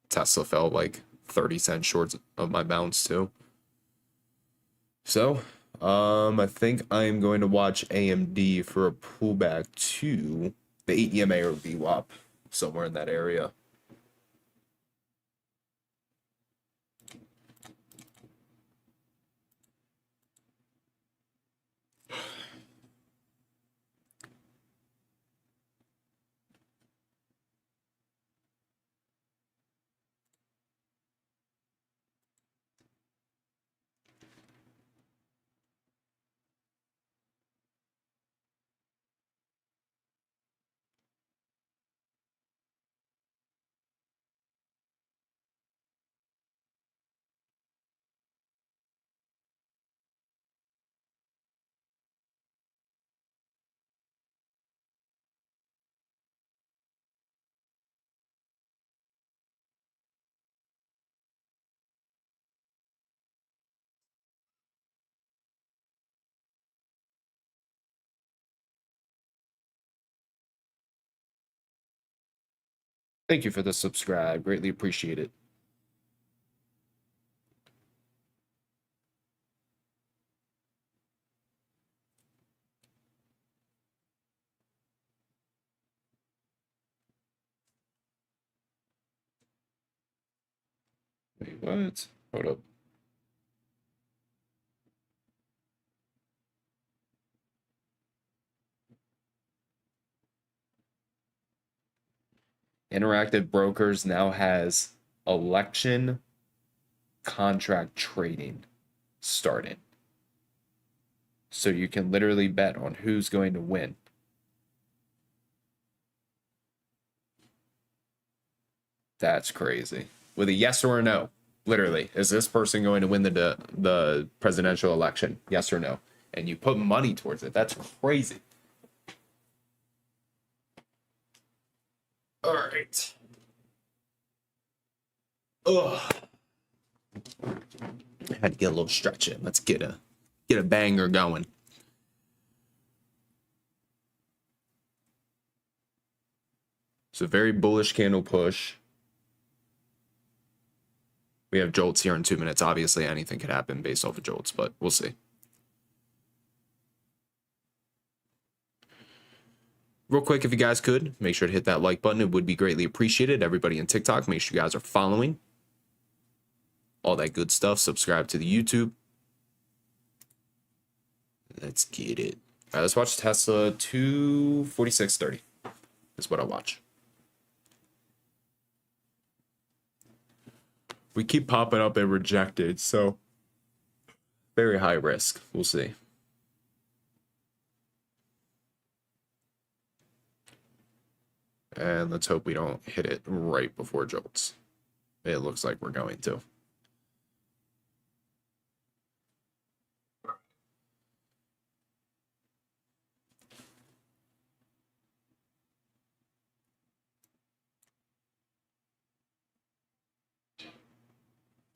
Tesla fell like 30 cents short of my bounce too. So, I think I am going to watch AMD for a pullback to the 8 EMA or VWAP, somewhere in that area. Thank you for the subscribe. Greatly appreciate it. Wait, what? Hold up. Interactive Brokers now has election contract trading started. So you can literally bet on who's going to win. That's crazy. With a yes or a no, literally, is this person going to win the presidential election? Yes or no? And you put money towards it. That's crazy. All right. Ugh. I had to get a little stretch in. Let's get a banger going. It's a very bullish candle push. We have jolts here in 2 minutes. Obviously, anything could happen based off of jolts, but we'll see. Real quick, if you guys could, make sure to hit that like button. It would be greatly appreciated. Everybody in TikTok, make sure you guys are following. All that good stuff. Subscribe to the YouTube. Let's get it. All right, let's watch Tesla 246.30. Is what I watch. We keep popping up and rejected, so very high risk. We'll see. And let's hope we don't hit it right before jolts. It looks like we're going to.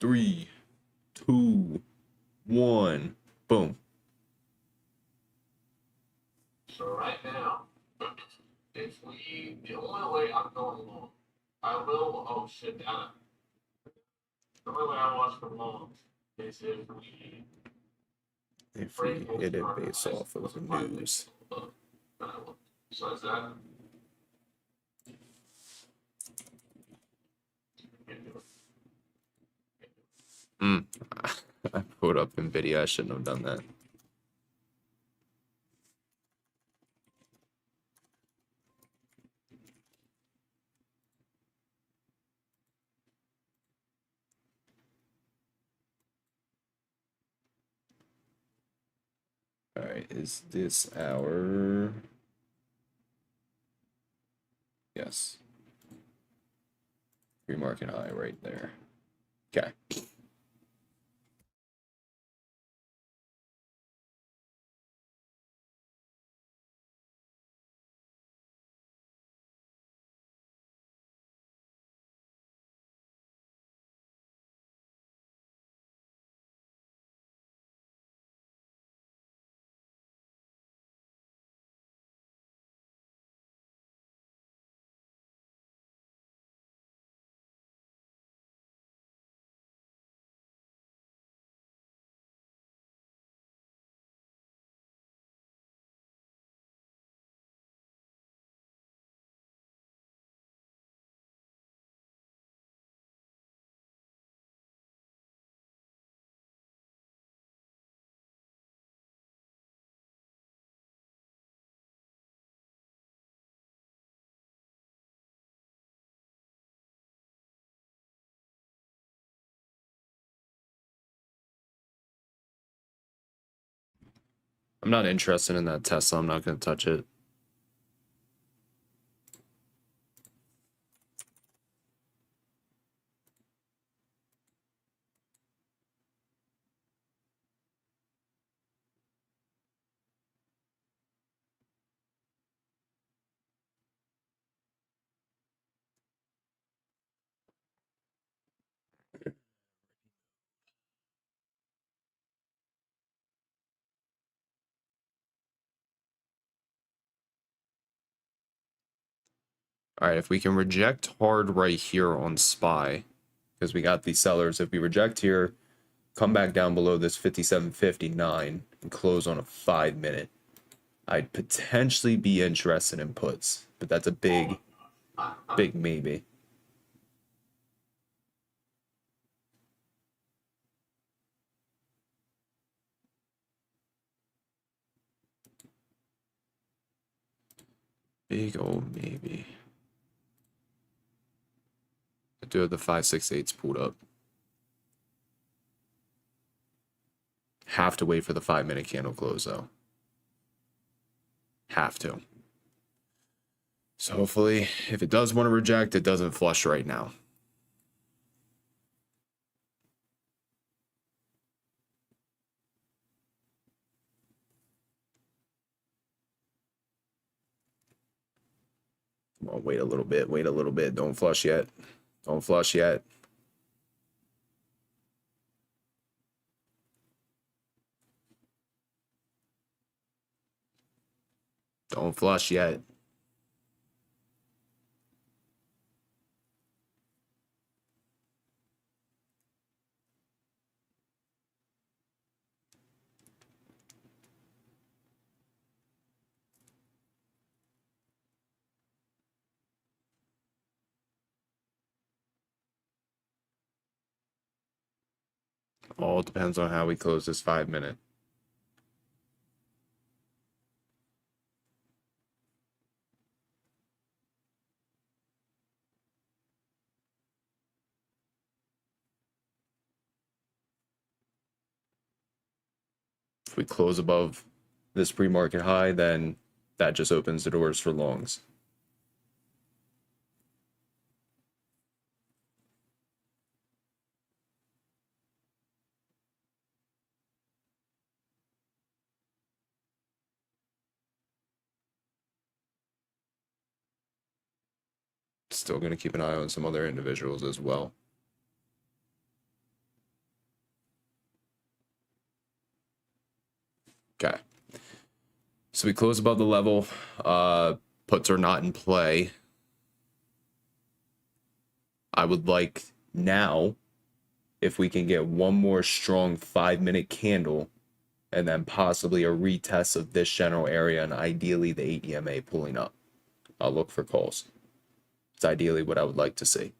Three, two, one, boom. So right now, if we, the only way I'm going long, I will, oh shit, damn it. The only way I watch for long is If we hit it based off of the news. Besides that, I put up Nvidia. I shouldn't have done that. All right, is this our... Yes. Pre-market high right there. Okay. I'm not interested in that Tesla. I'm not going to touch it. All right, if we can reject hard right here on SPY, because we got these sellers, if we reject here, come back down below this 57.59 and close on a 5-minute, I'd potentially be interested in puts, but that's a big maybe. Big old maybe. I do have the 568s pulled up. Have to wait for the 5-minute candle close though. Have to. So hopefully, if it does want to reject, it doesn't flush right now. Come on, wait a little bit. Wait a little bit. Don't flush yet. Don't flush yet. Don't flush yet. All depends on how we close this 5 minute. If we close above this pre-market high, then that just opens the doors for longs. Still going to keep an eye on some other individuals as well. Okay. So we close above the level. Puts are not in play. I would like now, if we can get one more strong 5 minute candle, and then possibly a retest of this general area, and ideally the ADMA pulling up. I'll look for calls. It's ideally what I would like to see.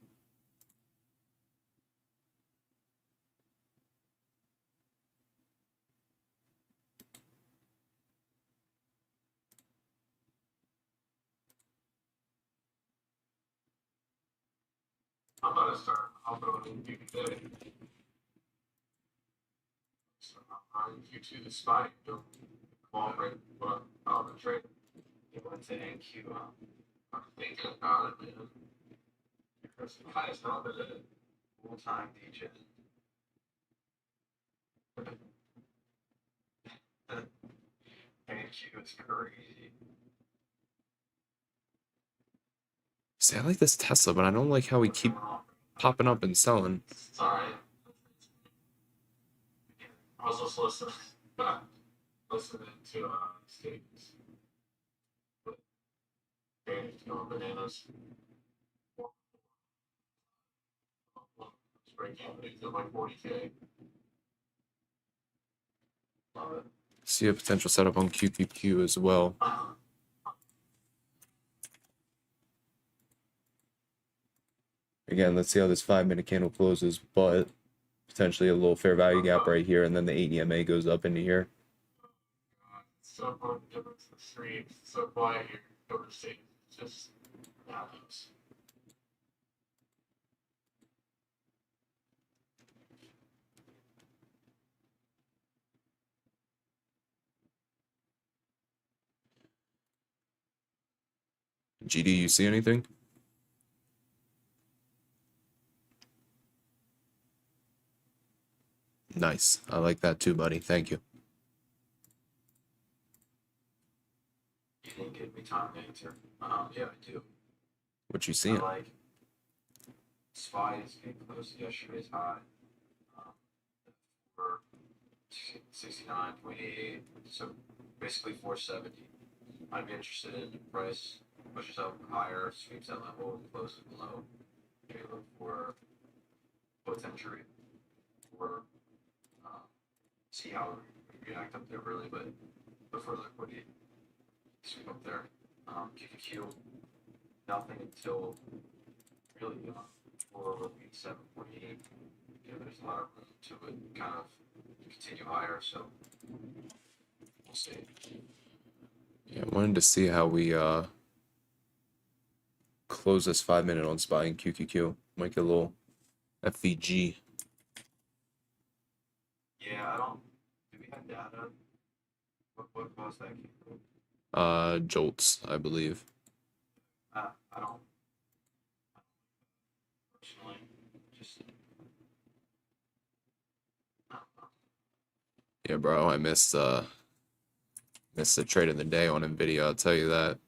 I'm about to start hopping on in today. So I'm on Q2 the spike. Don't cooperate, but I'll be trading. You went to NQ. I'm thinking about it, man. Because the highest number is a full-time DJ. NQ is crazy. See, I like this Tesla, but I don't like how we keep popping up and selling. It's alright. I was just listening to statements. But it's going bananas. It's breaking. It's at like 40K. Love it. See a potential setup on QQQ as well. Again, let's see how this 5 minute candle closes, but potentially a little fair value gap right here, and then the ADMA goes up into here. So far, the difference in the streams. It's so quiet here. Over the state. It's just happens. GD, you see anything? Nice. I like that too, buddy. Thank you. You didn't give me time to answer. Yeah, I do. What you seeing? I like SPY is getting close to yesterday's high. For 69.88. So basically 470. I'd be interested in the price pushes up higher, sweeps that level, and closes below. Maybe look for potential or see how we react up there really, but look for liquidity sweep up there. QQQ, nothing until really 7.8. Yeah, there's a lot of room to it kind of continue higher, so we'll see. Yeah, I wanted to see how we close this 5 minute on SPY and QQQ. Might get a little FVG. Yeah, I don't. Do we have data? What was that? JOLTs, I believe. I don't. Personally, just. Yeah, bro, I missed the trade of the day on Nvidia, I'll tell you that.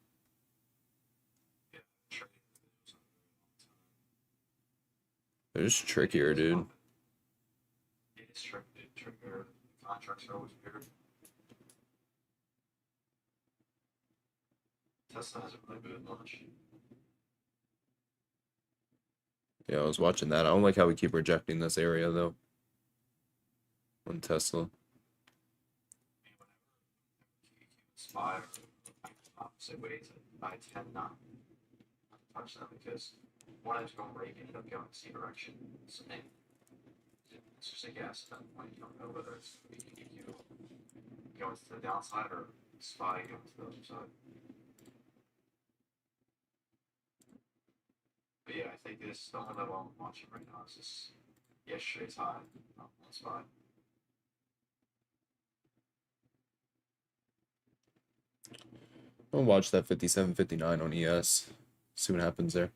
They're just trickier, dude. It is trickier. Contracts are always weird. Tesla hasn't really moved much. Yeah, I was watching that. I don't like how we keep rejecting this area though. On Tesla. SPY or opposite ways, I tend not to touch them because one is going right, ended up going C direction. So it's just a guess at that point. You don't know whether it's QQQ going to the downside or SPY going to the other side. But yeah, I think this the only level I'm watching right now is this yesterday's high on SPY. I'll watch that 57.59 on ES. See what happens there.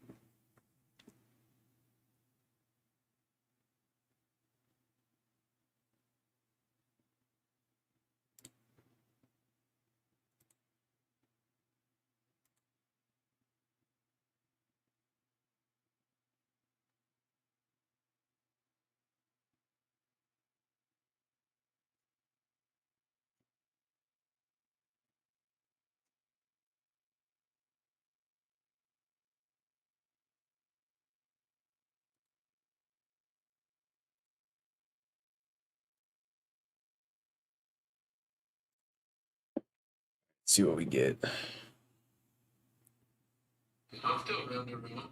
See what we get. I'm still around there, man.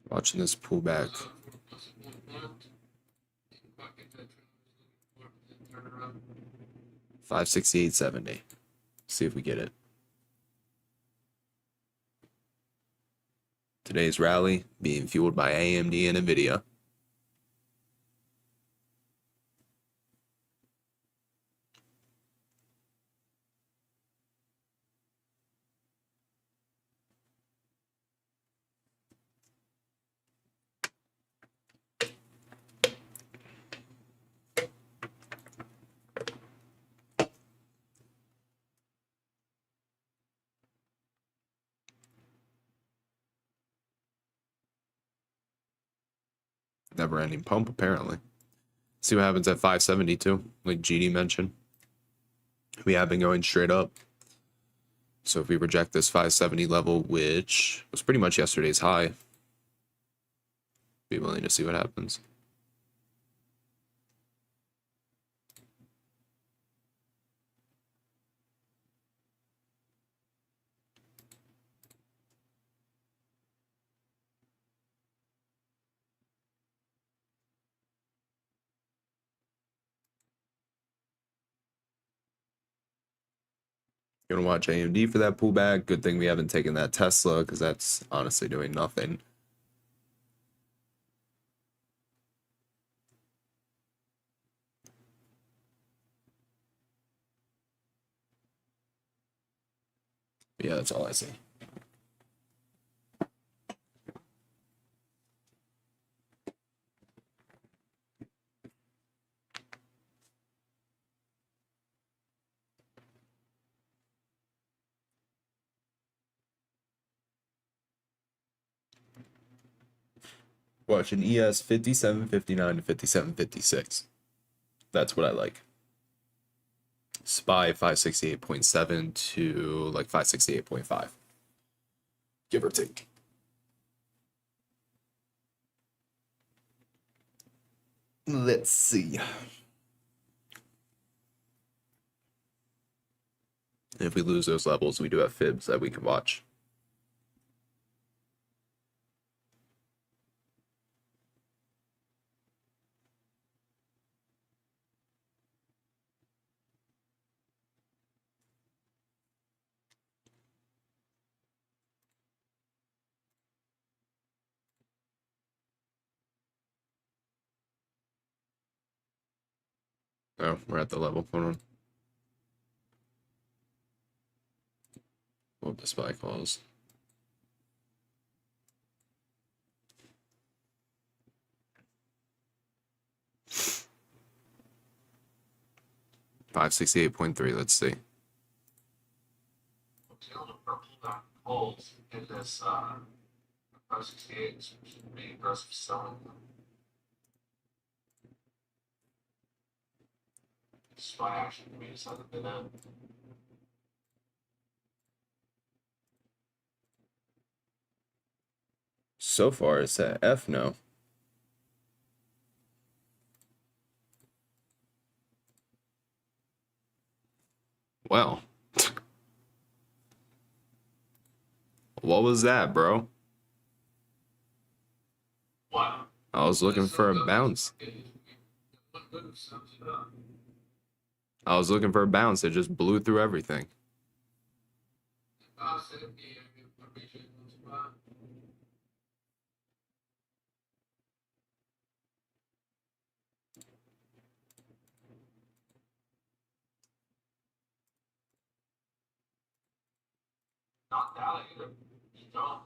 Watching this pullback. 568.70. See if we get it. Today's rally being fueled by AMD and Nvidia. Never ending pump, apparently. See what happens at 572, like GD mentioned. We have been going straight up. So if we reject this 570 level, which was pretty much yesterday's high, be willing to see what happens. Gonna watch AMD for that pullback. Good thing we haven't taken that Tesla because that's honestly doing nothing. But yeah, that's all I see. Watching ES 57.59 to 57.56. That's what I like. SPY 568.7 to like 568.5. Give or take. Let's see. If we lose those levels, we do have fibs that we can watch. Oh, we're at the level. Hold on. What the SPY calls. 568.3. Let's see. Dealing with purple that holds in this 568 is pretty aggressive selling. Spy action we just haven't been in. So far, it's at F no. Well, what was that, bro? What? I was looking for a bounce. I was looking for a bounce. It just blew through everything. Not that either. You don't.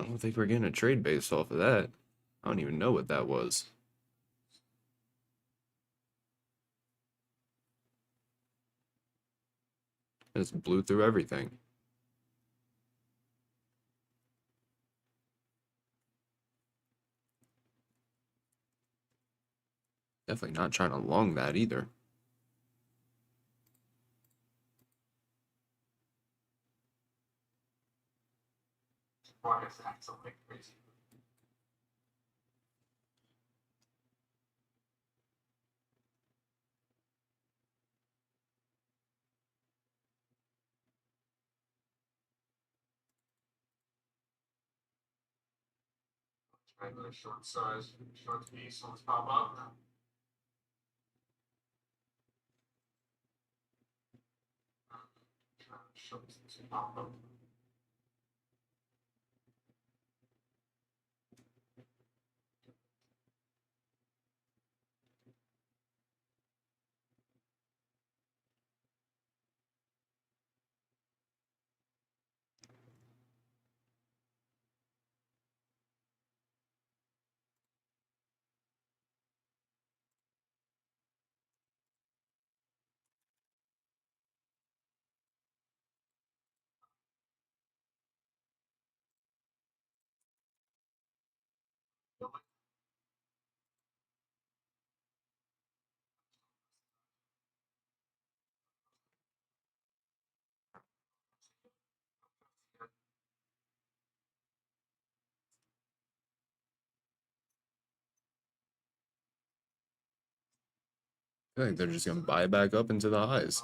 I don't think we're getting a trade based off of that. I don't even know what that was. It just blew through everything. Definitely not trying to long that either. Price acts like crazy. Regular short size, short piece, let's pop up. Short piece, pop up. I think they're just going to buy back up into the highs.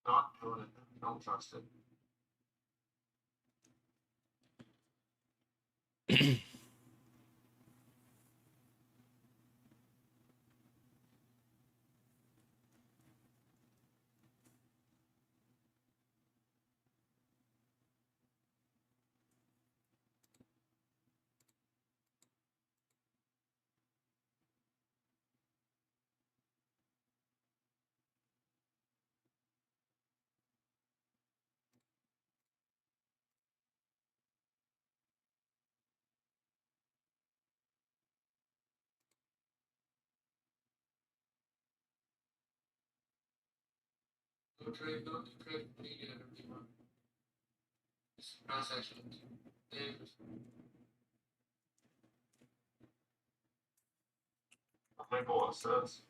Not doing it. Don't trust it. Don't trade media everyone. It's transaction. I think all it says.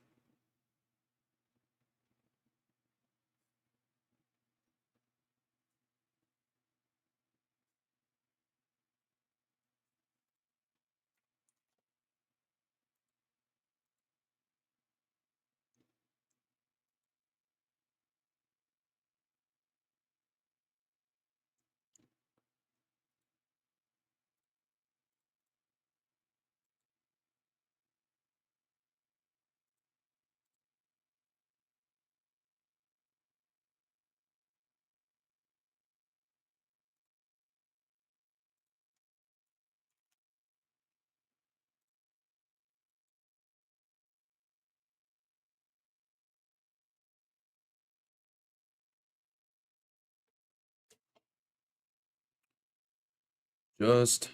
Just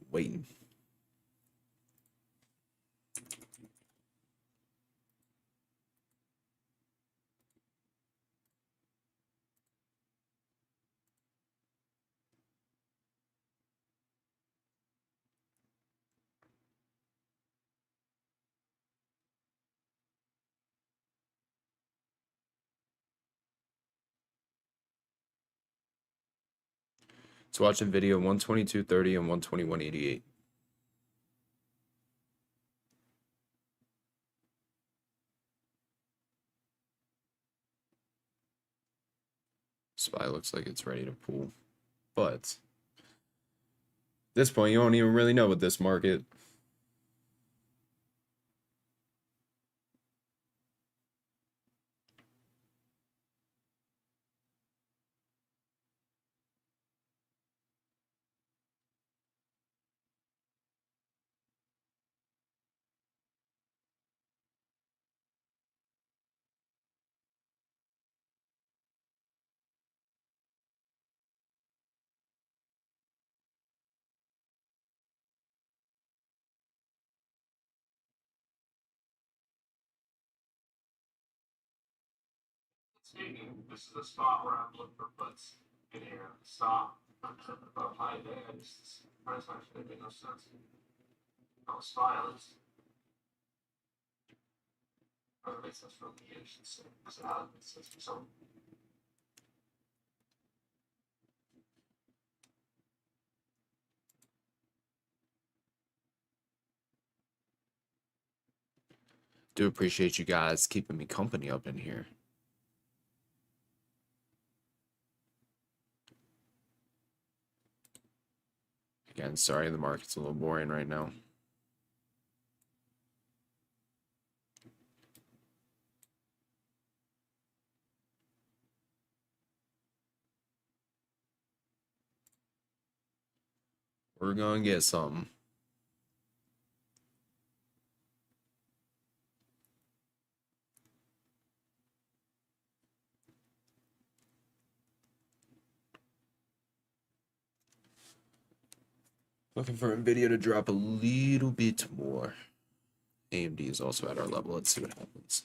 waiting. It's watching video 122.30 and 121.88. SPY looks like it's ready to pull. But at this point, you don't even really know with this market. This is the spot where I'm looking for puts in here. Stop. I'm tripping above high day. I just this price action made no sense. I was filed. Or makes sense for me. I should say. Because it has made sense for some. Do appreciate you guys keeping me company up in here. Again, sorry the market's a little boring right now. We're gonna get something. Looking for Nvidia to drop a little bit more. AMD is also at our level. Let's see what happens.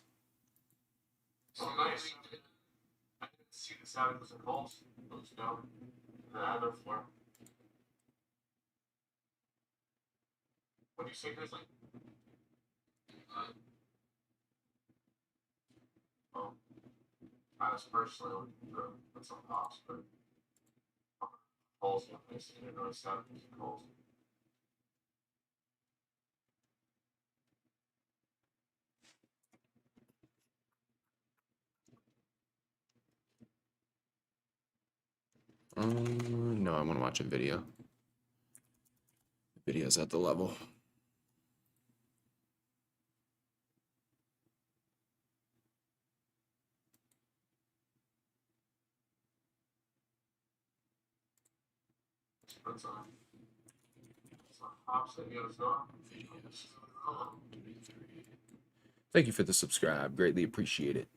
So nice. I didn't see this out as a pulse. Let's go. The other floor. What do you say, Grizzly? Well, I was personally looking for put some pops, but pulse, I didn't really start using pulse. No, I want to watch a video. The video's at the level. Put some pops that get us going. Videos. 23. Thank you for the subscribe. Greatly appreciate it.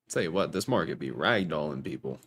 Tell you what, this market be ragdolling people.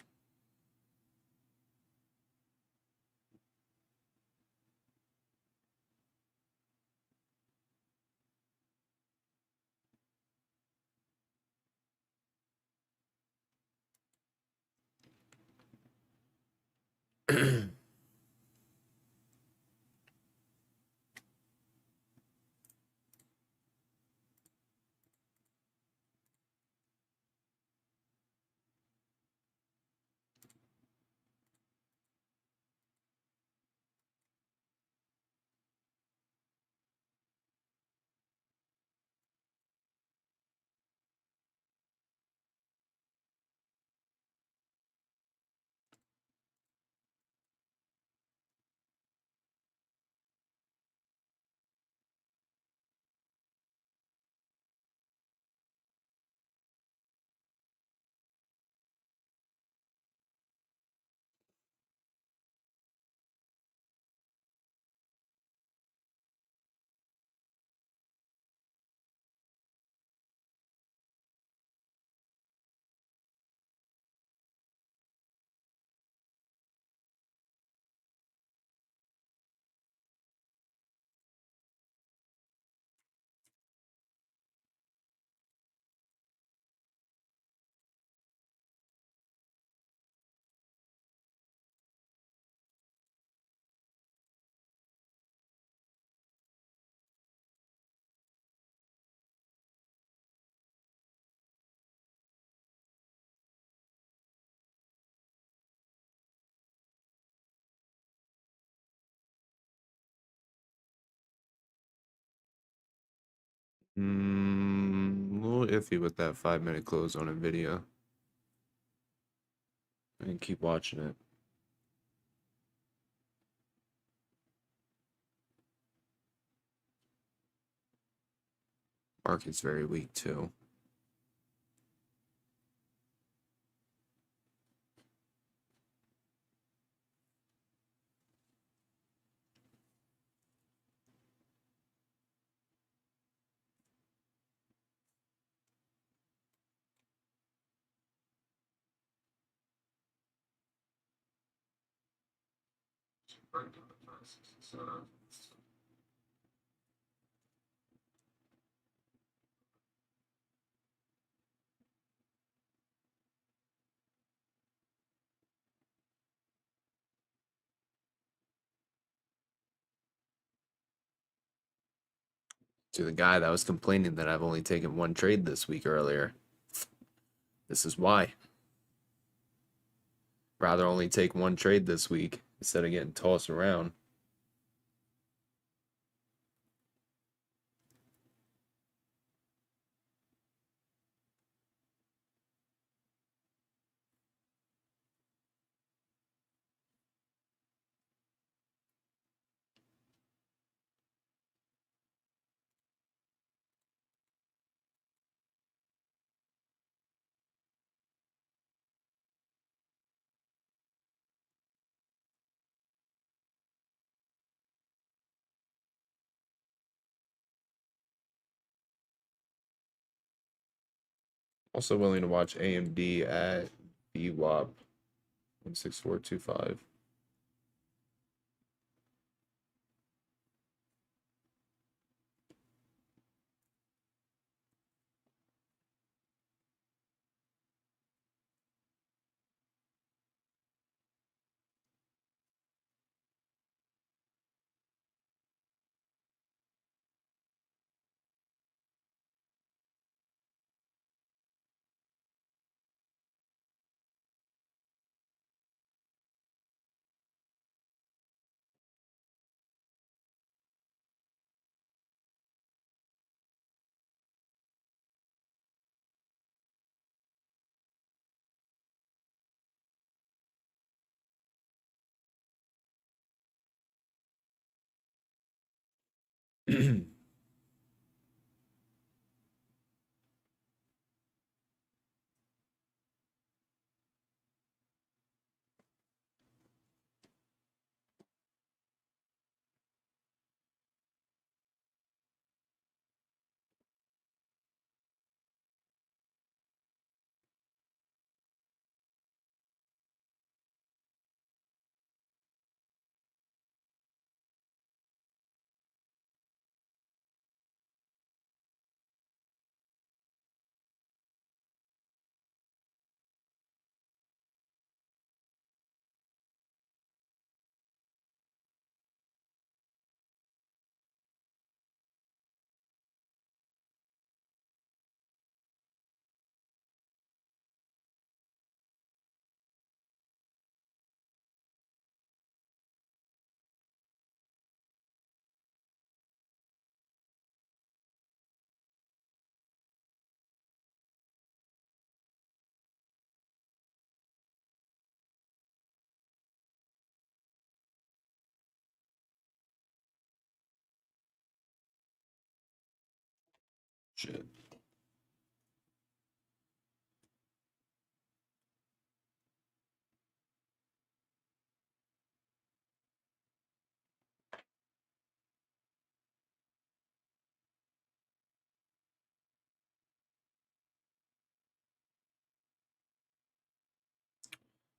A little iffy with that 5-minute close on Nvidia. And keep watching it. Market's very weak too. Break down the 567. To the guy that was complaining that I've only taken one trade this week earlier. This is why. Rather only take one trade this week instead of getting tossed around. Also willing to watch AMD at VWAP 16425. Shit.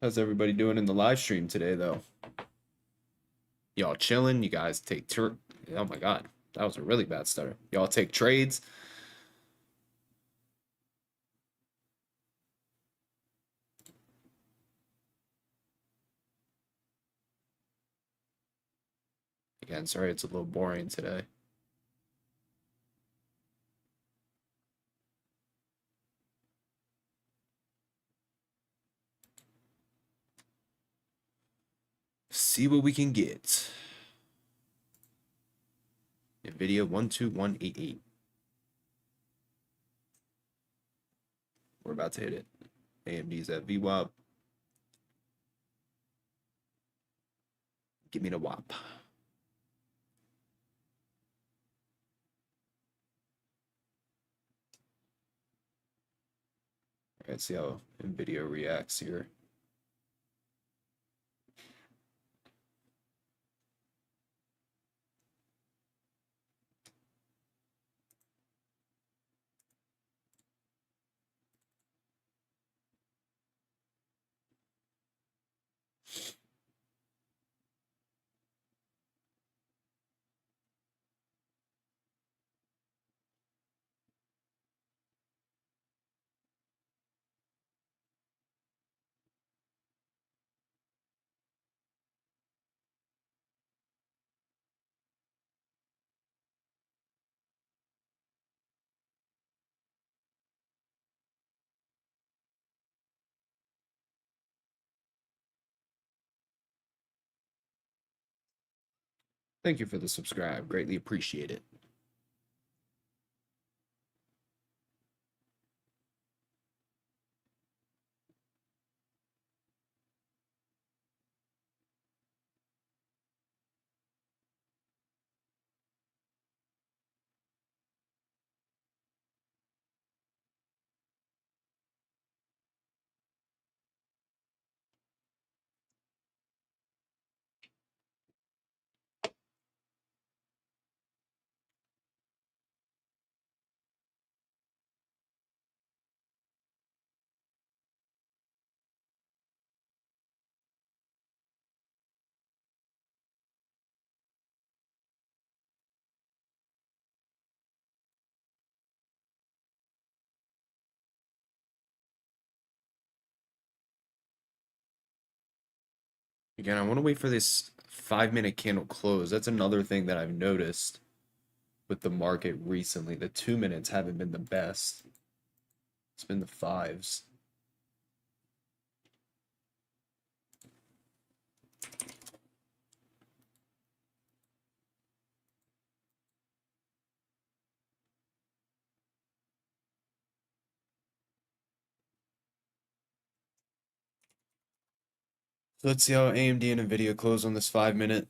How's everybody doing in the live stream today, though? Y'all chilling? You guys take oh my god, that was a really bad stutter. Y'all take trades? Again, sorry it's a little boring today. See what we can get. Nvidia 12188. We're about to hit it. AMD's at VWAP. Give me the WAP. All right, see how Nvidia reacts here. Thank you for the subscribe. Greatly appreciate it. Again, I want to wait for this 5-minute candle close. That's another thing that I've noticed with the market recently. The 2 minutes haven't been the best. It's been the 5s. So let's see how AMD and Nvidia close on this 5-minute.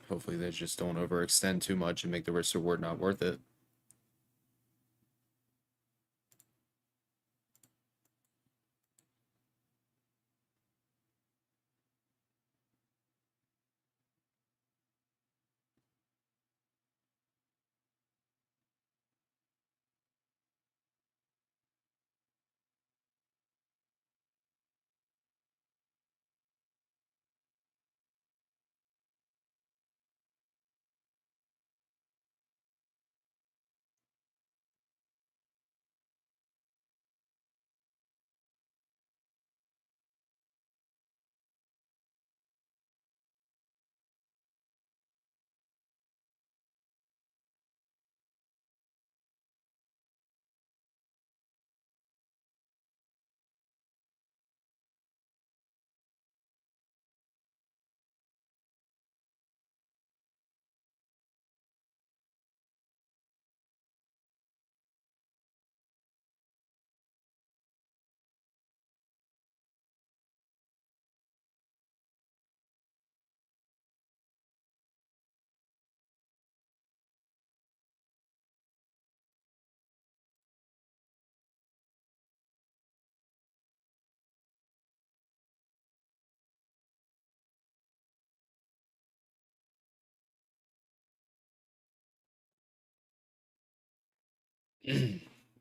Hopefully they just don't overextend too much and make the risk reward not worth it.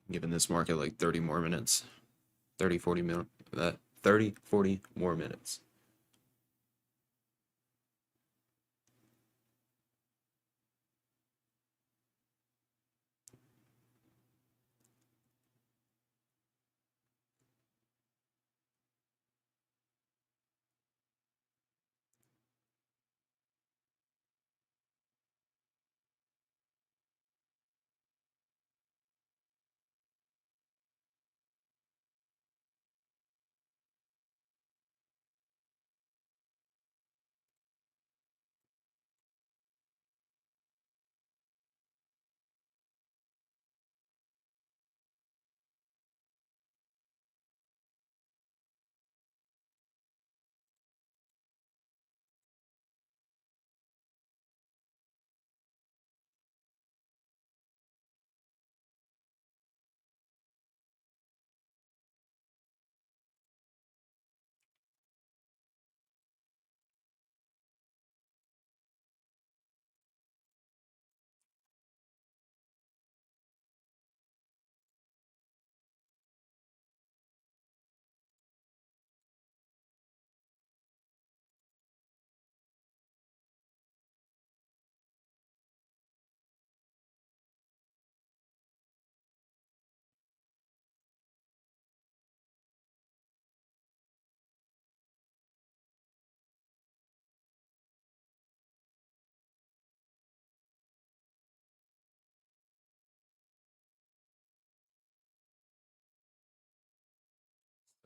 Giving this market like 30 more minutes. 30, 40 minutes. 30, 40 more minutes.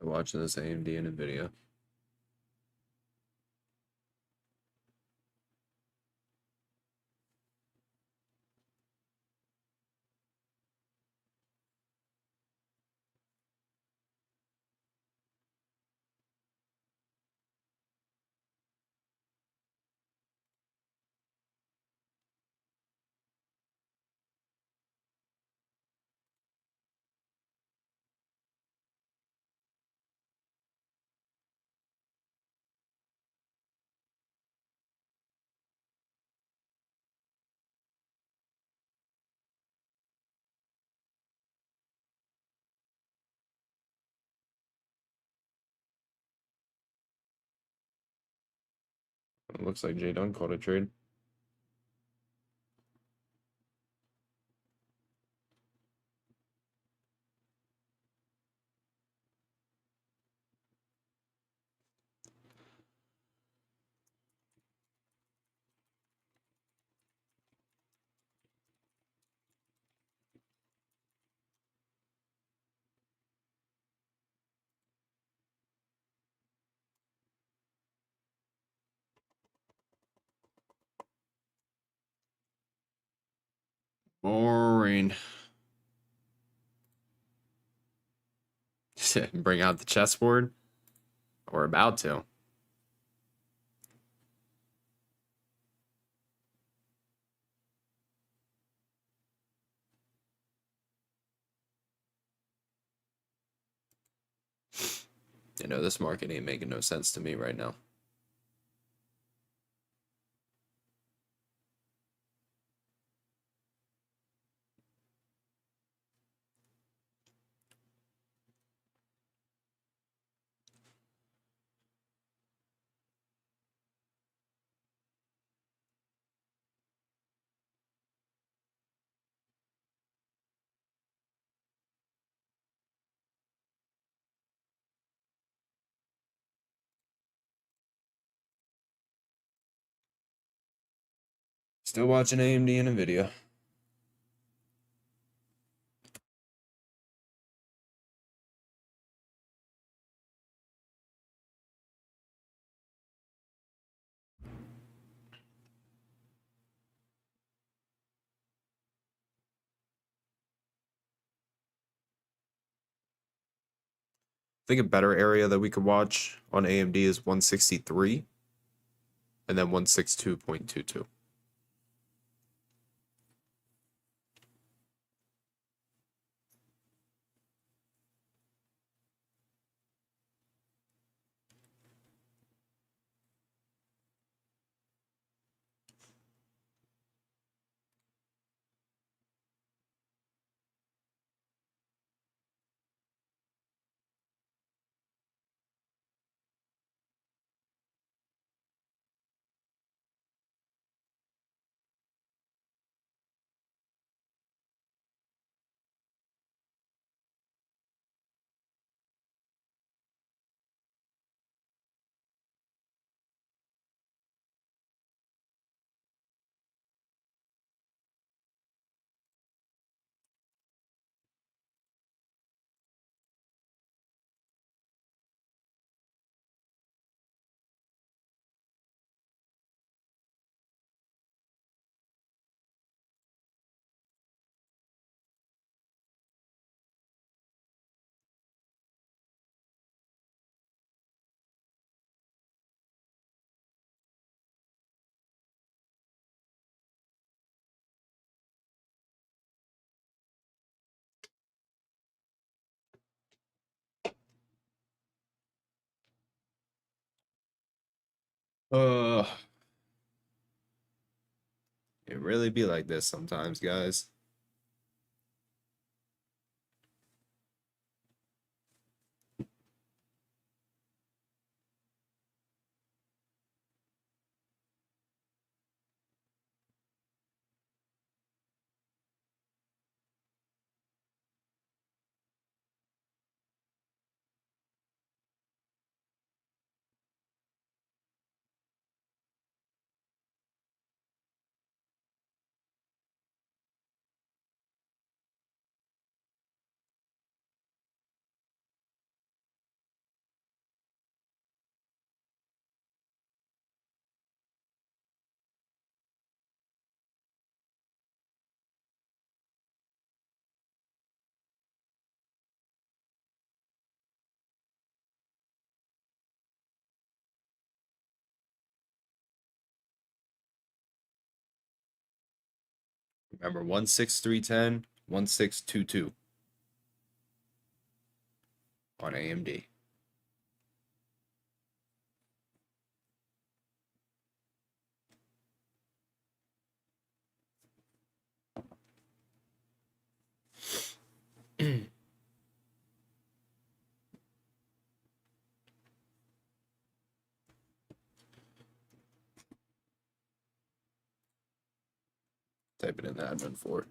Watching this AMD and Nvidia. It looks like Jay Dunn called a trade. Boring. Bring out the chessboard. We're about to. You know, this market ain't making no sense to me right now. Still watching AMD and Nvidia. I think a better area that we could watch on AMD is 163 and then 162.22. Uh, it really be like this sometimes, guys. Remember 16310, 1622 on AMD. Type it in the admin for.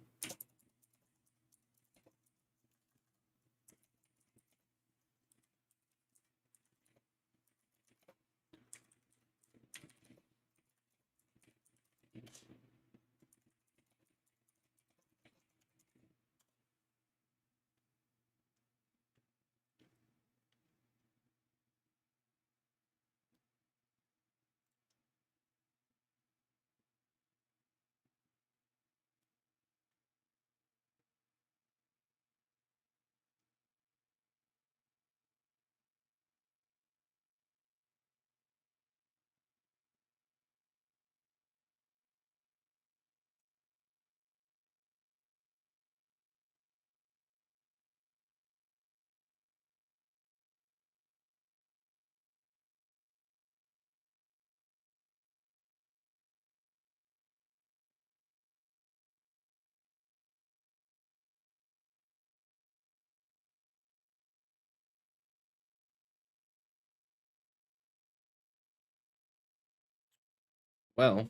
Well,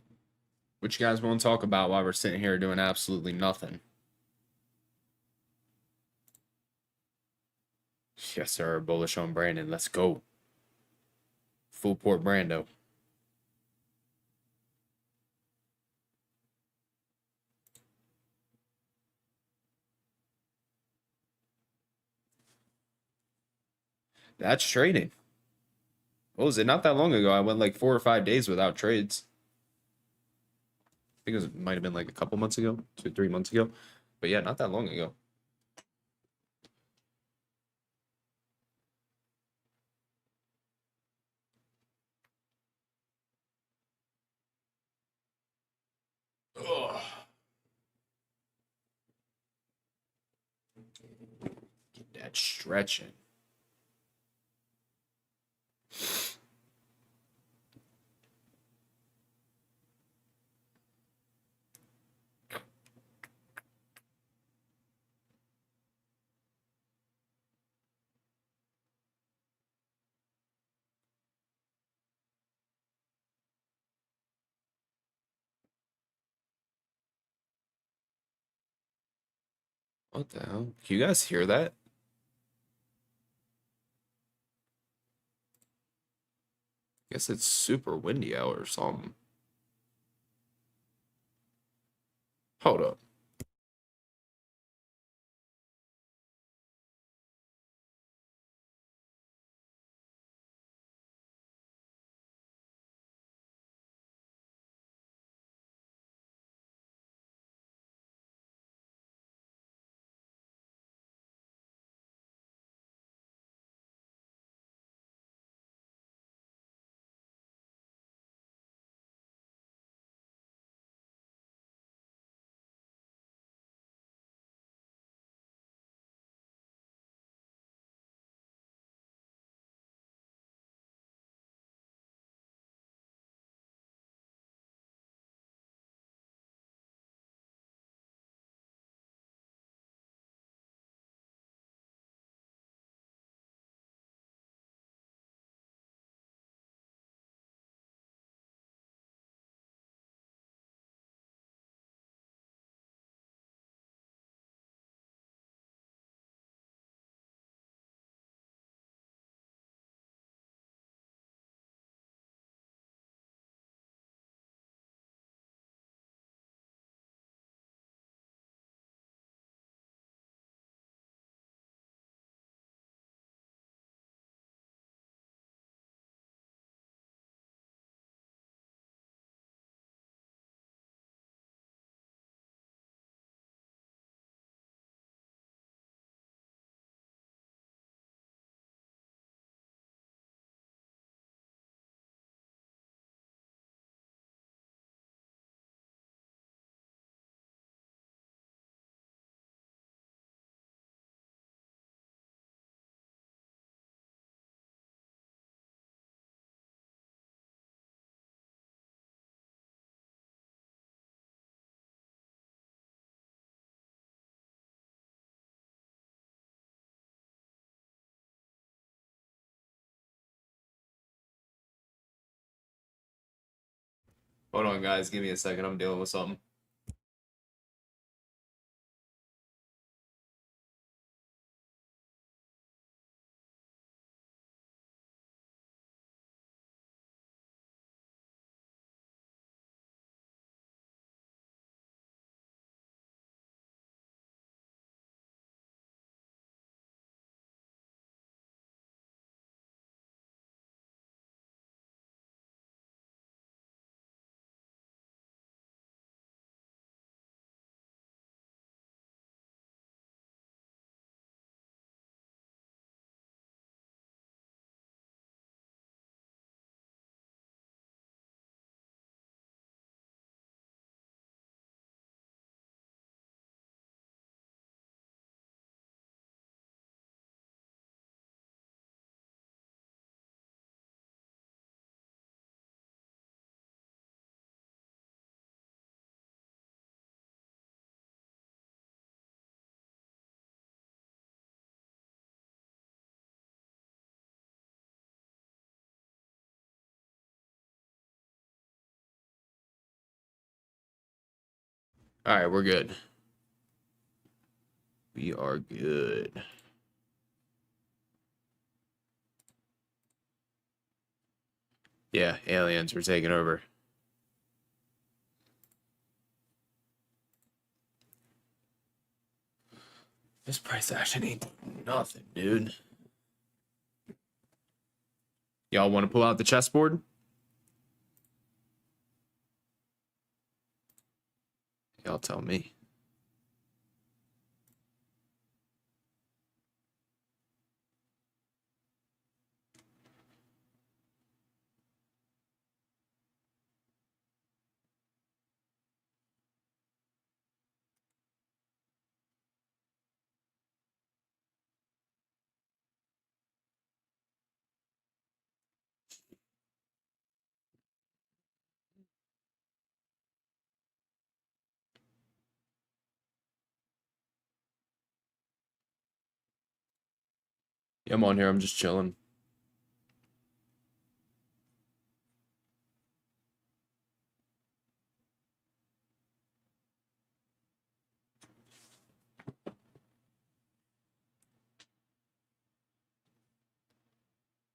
what you guys want to talk about while we're sitting here doing absolutely nothing? Yes, sir. Bullish on Brandon. Let's go. Full port Brando. That's trading. What was it? Not that long ago. I went like 4 or 5 days without trades. I think it might have been like a couple months ago, 2, 3 months ago. But yeah, not that long ago. Ugh. Get that stretching. What the hell? Can you guys hear that? Guess it's super windy out or something. Hold up. Hold on, guys. Give me a second. I'm dealing with something. All right, we're good. We are good. Yeah, aliens were taking over. This price action ain't nothing, dude. Y'all want to pull out the chessboard? Y'all tell me. Yeah, I'm on here. I'm just chilling.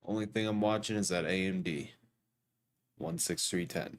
Only thing I'm watching is that AMD 16310.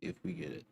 If we get it.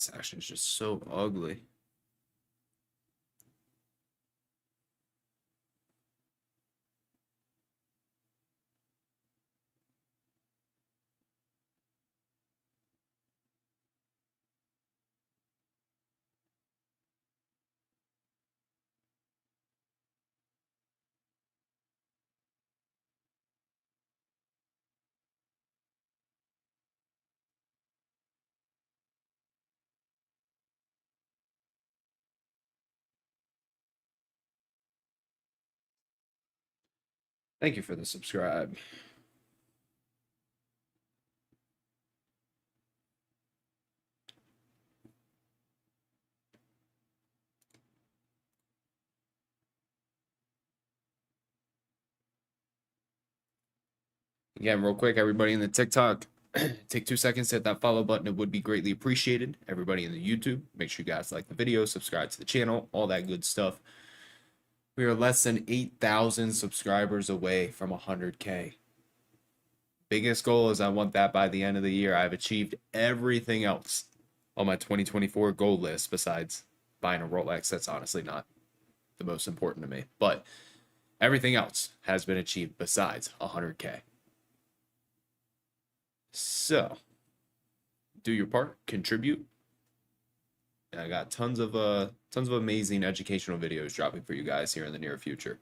This action is just so ugly. Thank you for the subscribe. Again, real quick, everybody in the TikTok, take 2 seconds to hit that follow button. It would be greatly appreciated. Everybody in the YouTube, make sure you guys like the video, subscribe to the channel, all that good stuff. We are less than 8,000 subscribers away from 100K. Biggest goal is I want that by the end of the year. I've achieved everything else on my 2024 goal list besides buying a Rolex. That's honestly not the most important to me, but everything else has been achieved besides 100K. So, do your part, contribute. And I got tons of amazing educational videos dropping for you guys here in the near future.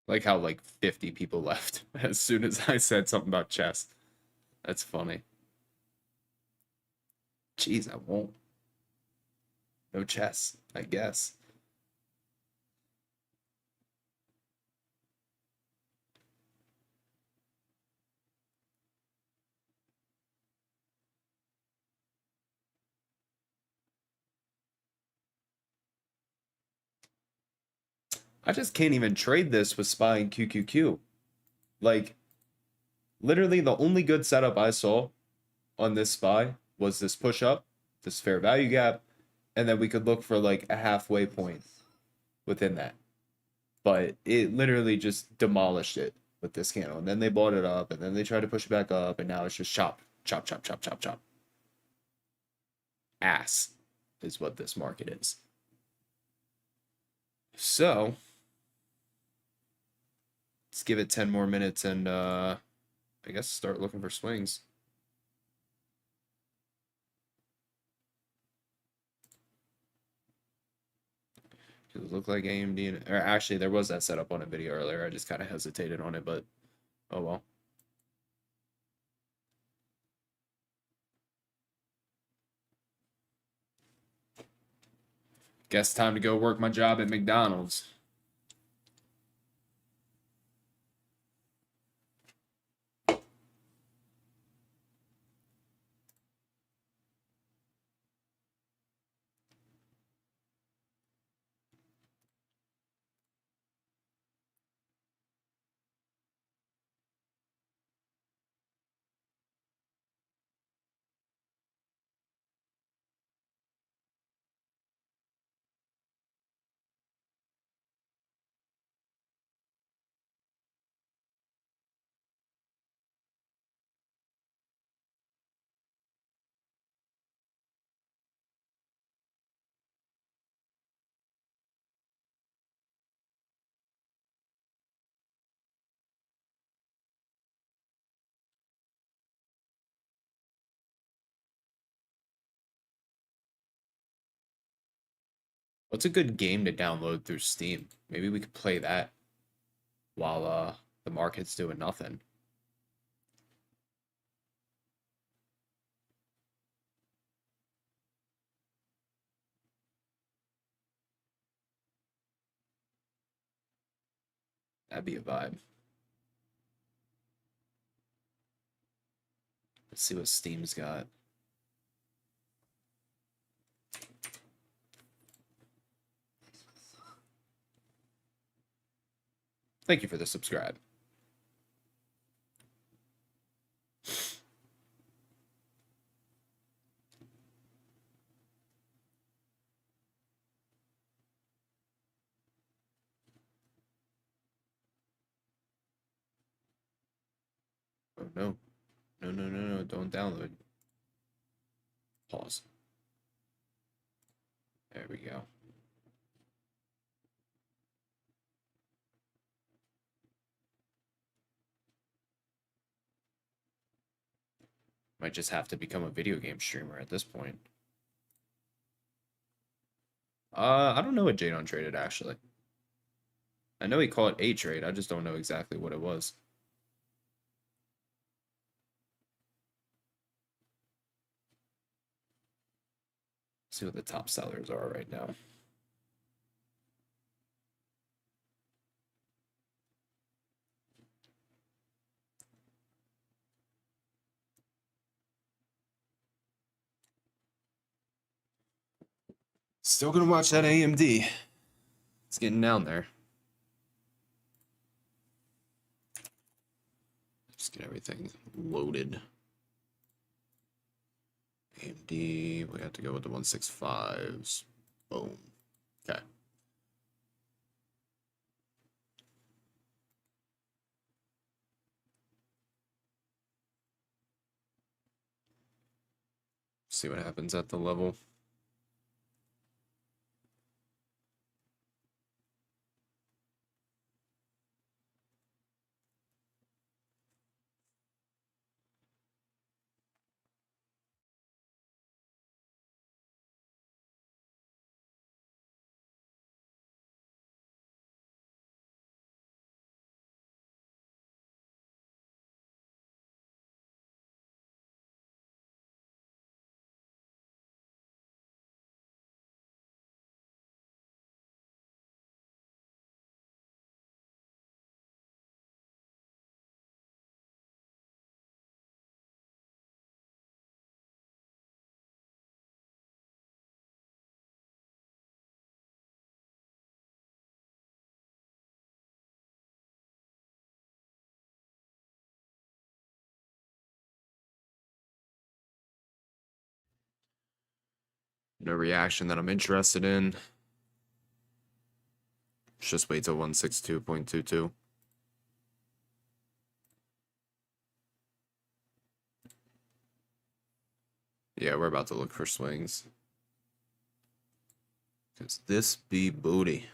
Like how like 50 people left as soon as I said something about chess. That's funny. Jeez, I won't. No chess, I guess. I just can't even trade this with SPY and QQQ. Like, literally the only good setup I saw on this SPY was this push up, this fair value gap, and then we could look for like a halfway point within that. But it literally just demolished it with this candle. And then they bought it up, and then they tried to push it back up, and now it's just chop, chop, chop, chop, chop, chop. Ass is what this market is. So let's give it 10 more minutes and I guess start looking for swings. Does it look like AMD and, or actually there was that setup on a video earlier. I just kind of hesitated on it, but oh well. Guess time to go work my job at McDonald's. What's a good game to download through Steam? Maybe we could play that while the market's doing nothing. That'd be a vibe. Let's see what Steam's got. Thank you for the subscribe. Oh no. No, no, no, no, don't download. Pause. There we go. Might just have to become a video game streamer at this point. I don't know what Jadon traded actually. I know he called it a trade. I just don't know exactly what it was. See what the top sellers are right now. Still gonna watch that AMD. It's getting down there. Just get everything loaded. AMD, we have to go with the 165s. Boom. Okay. See what happens at the level. No reaction that I'm interested in. Just wait till 162.22. Yeah, we're about to look for swings. Because this be booty.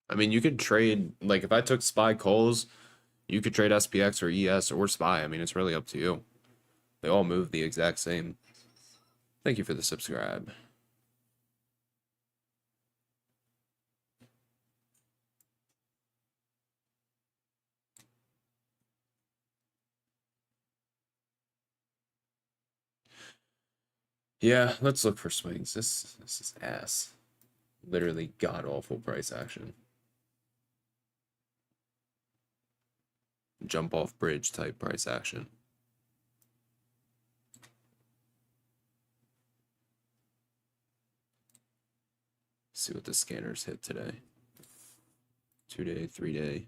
I mean, you could trade, like, if I took SPY calls, you could trade SPX or ES or SPY. I mean, it's really up to you. They all move the exact same. Thank you for the subscribe. Yeah, let's look for swings. This is ass. Literally god awful price action. Jump off bridge type price action. See what the scanners hit today. 2-day, 3-day,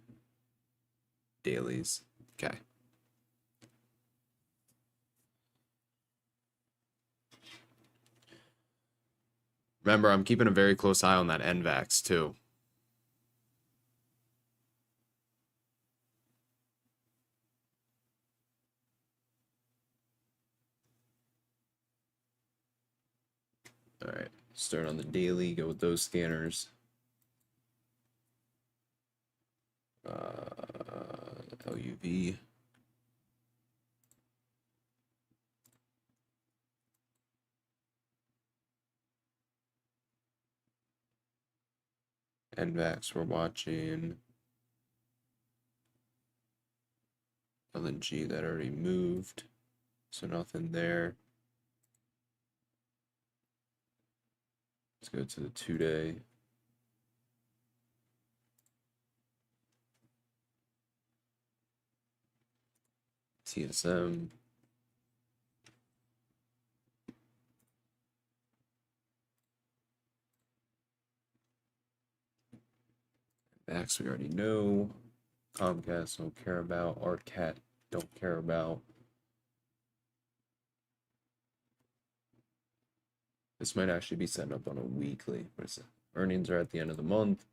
dailies. Okay. Remember, I'm keeping a very close eye on that NVAX too. All right, start on the daily, go with those scanners. LUV. NVAX, we're watching. LNG, that already moved, so nothing there. Let's go to the 2-day. TSM. Max, we already know. Comcast, don't care about. ArtCat, don't care about. This might actually be setting up on a weekly. What is it? Earnings are at the end of the month.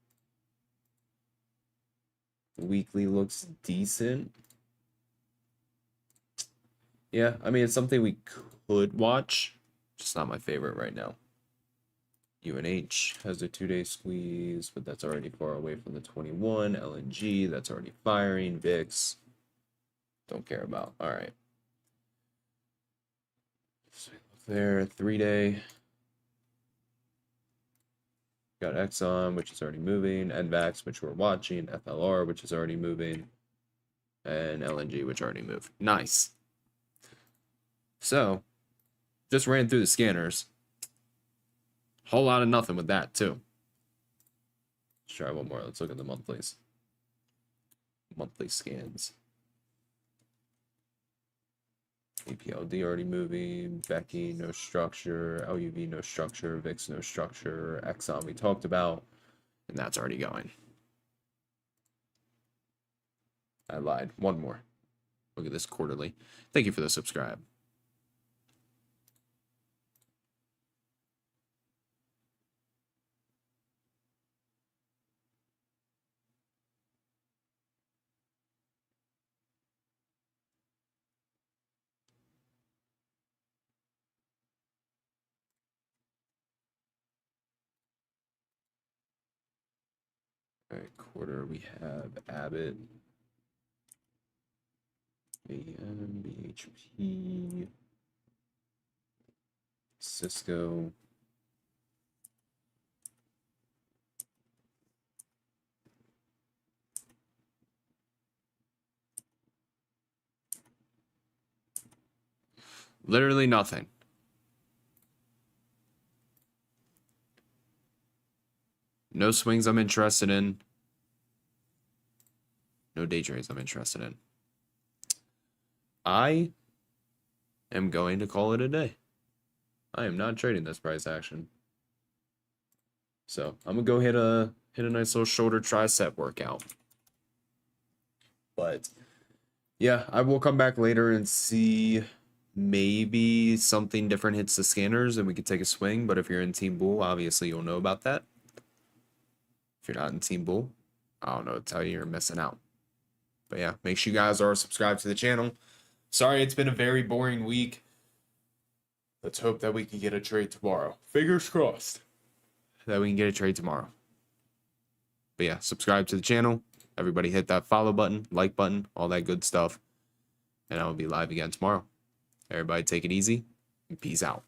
Weekly looks decent. Yeah, I mean, it's something we could watch. Just not my favorite right now. UNH has a 2-day squeeze, but that's already far away from the 21. LNG, that's already firing. VIX, don't care about. All right. So there, 3-day. Got Exxon, which is already moving. NVAX, which we're watching. FLR, which is already moving. And LNG, which already moved. Nice. So, just ran through the scanners. Whole lot of nothing with that, too. Let's try one more. Let's look at the monthlies. Monthly scans. APLD already moving. Becky, no structure. LUV, no structure. VIX, no structure. Exxon, we talked about. And that's already going. I lied. One more. Look at this quarterly. Thank you for the subscribe. All right, quarter, we have Abbott, AM, BHP, Cisco, literally nothing. No swings I'm interested in. No day trades I'm interested in. I am going to call it a day. I am not trading this price action. So I'm gonna go hit a nice little shoulder tricep workout. But yeah, I will come back later and see maybe something different hits the scanners and we could take a swing. But if you're in Team Bull, obviously you'll know about that. If you're not in Team Bull, I don't know what to tell you, you're missing out. But yeah, make sure you guys are subscribed to the channel. Sorry, it's been a very boring week. Let's hope that we can get a trade tomorrow. Fingers crossed that we can get a trade tomorrow. But yeah, subscribe to the channel. Everybody hit that follow button, like button, all that good stuff. And I will be live again tomorrow. Everybody take it easy and peace out.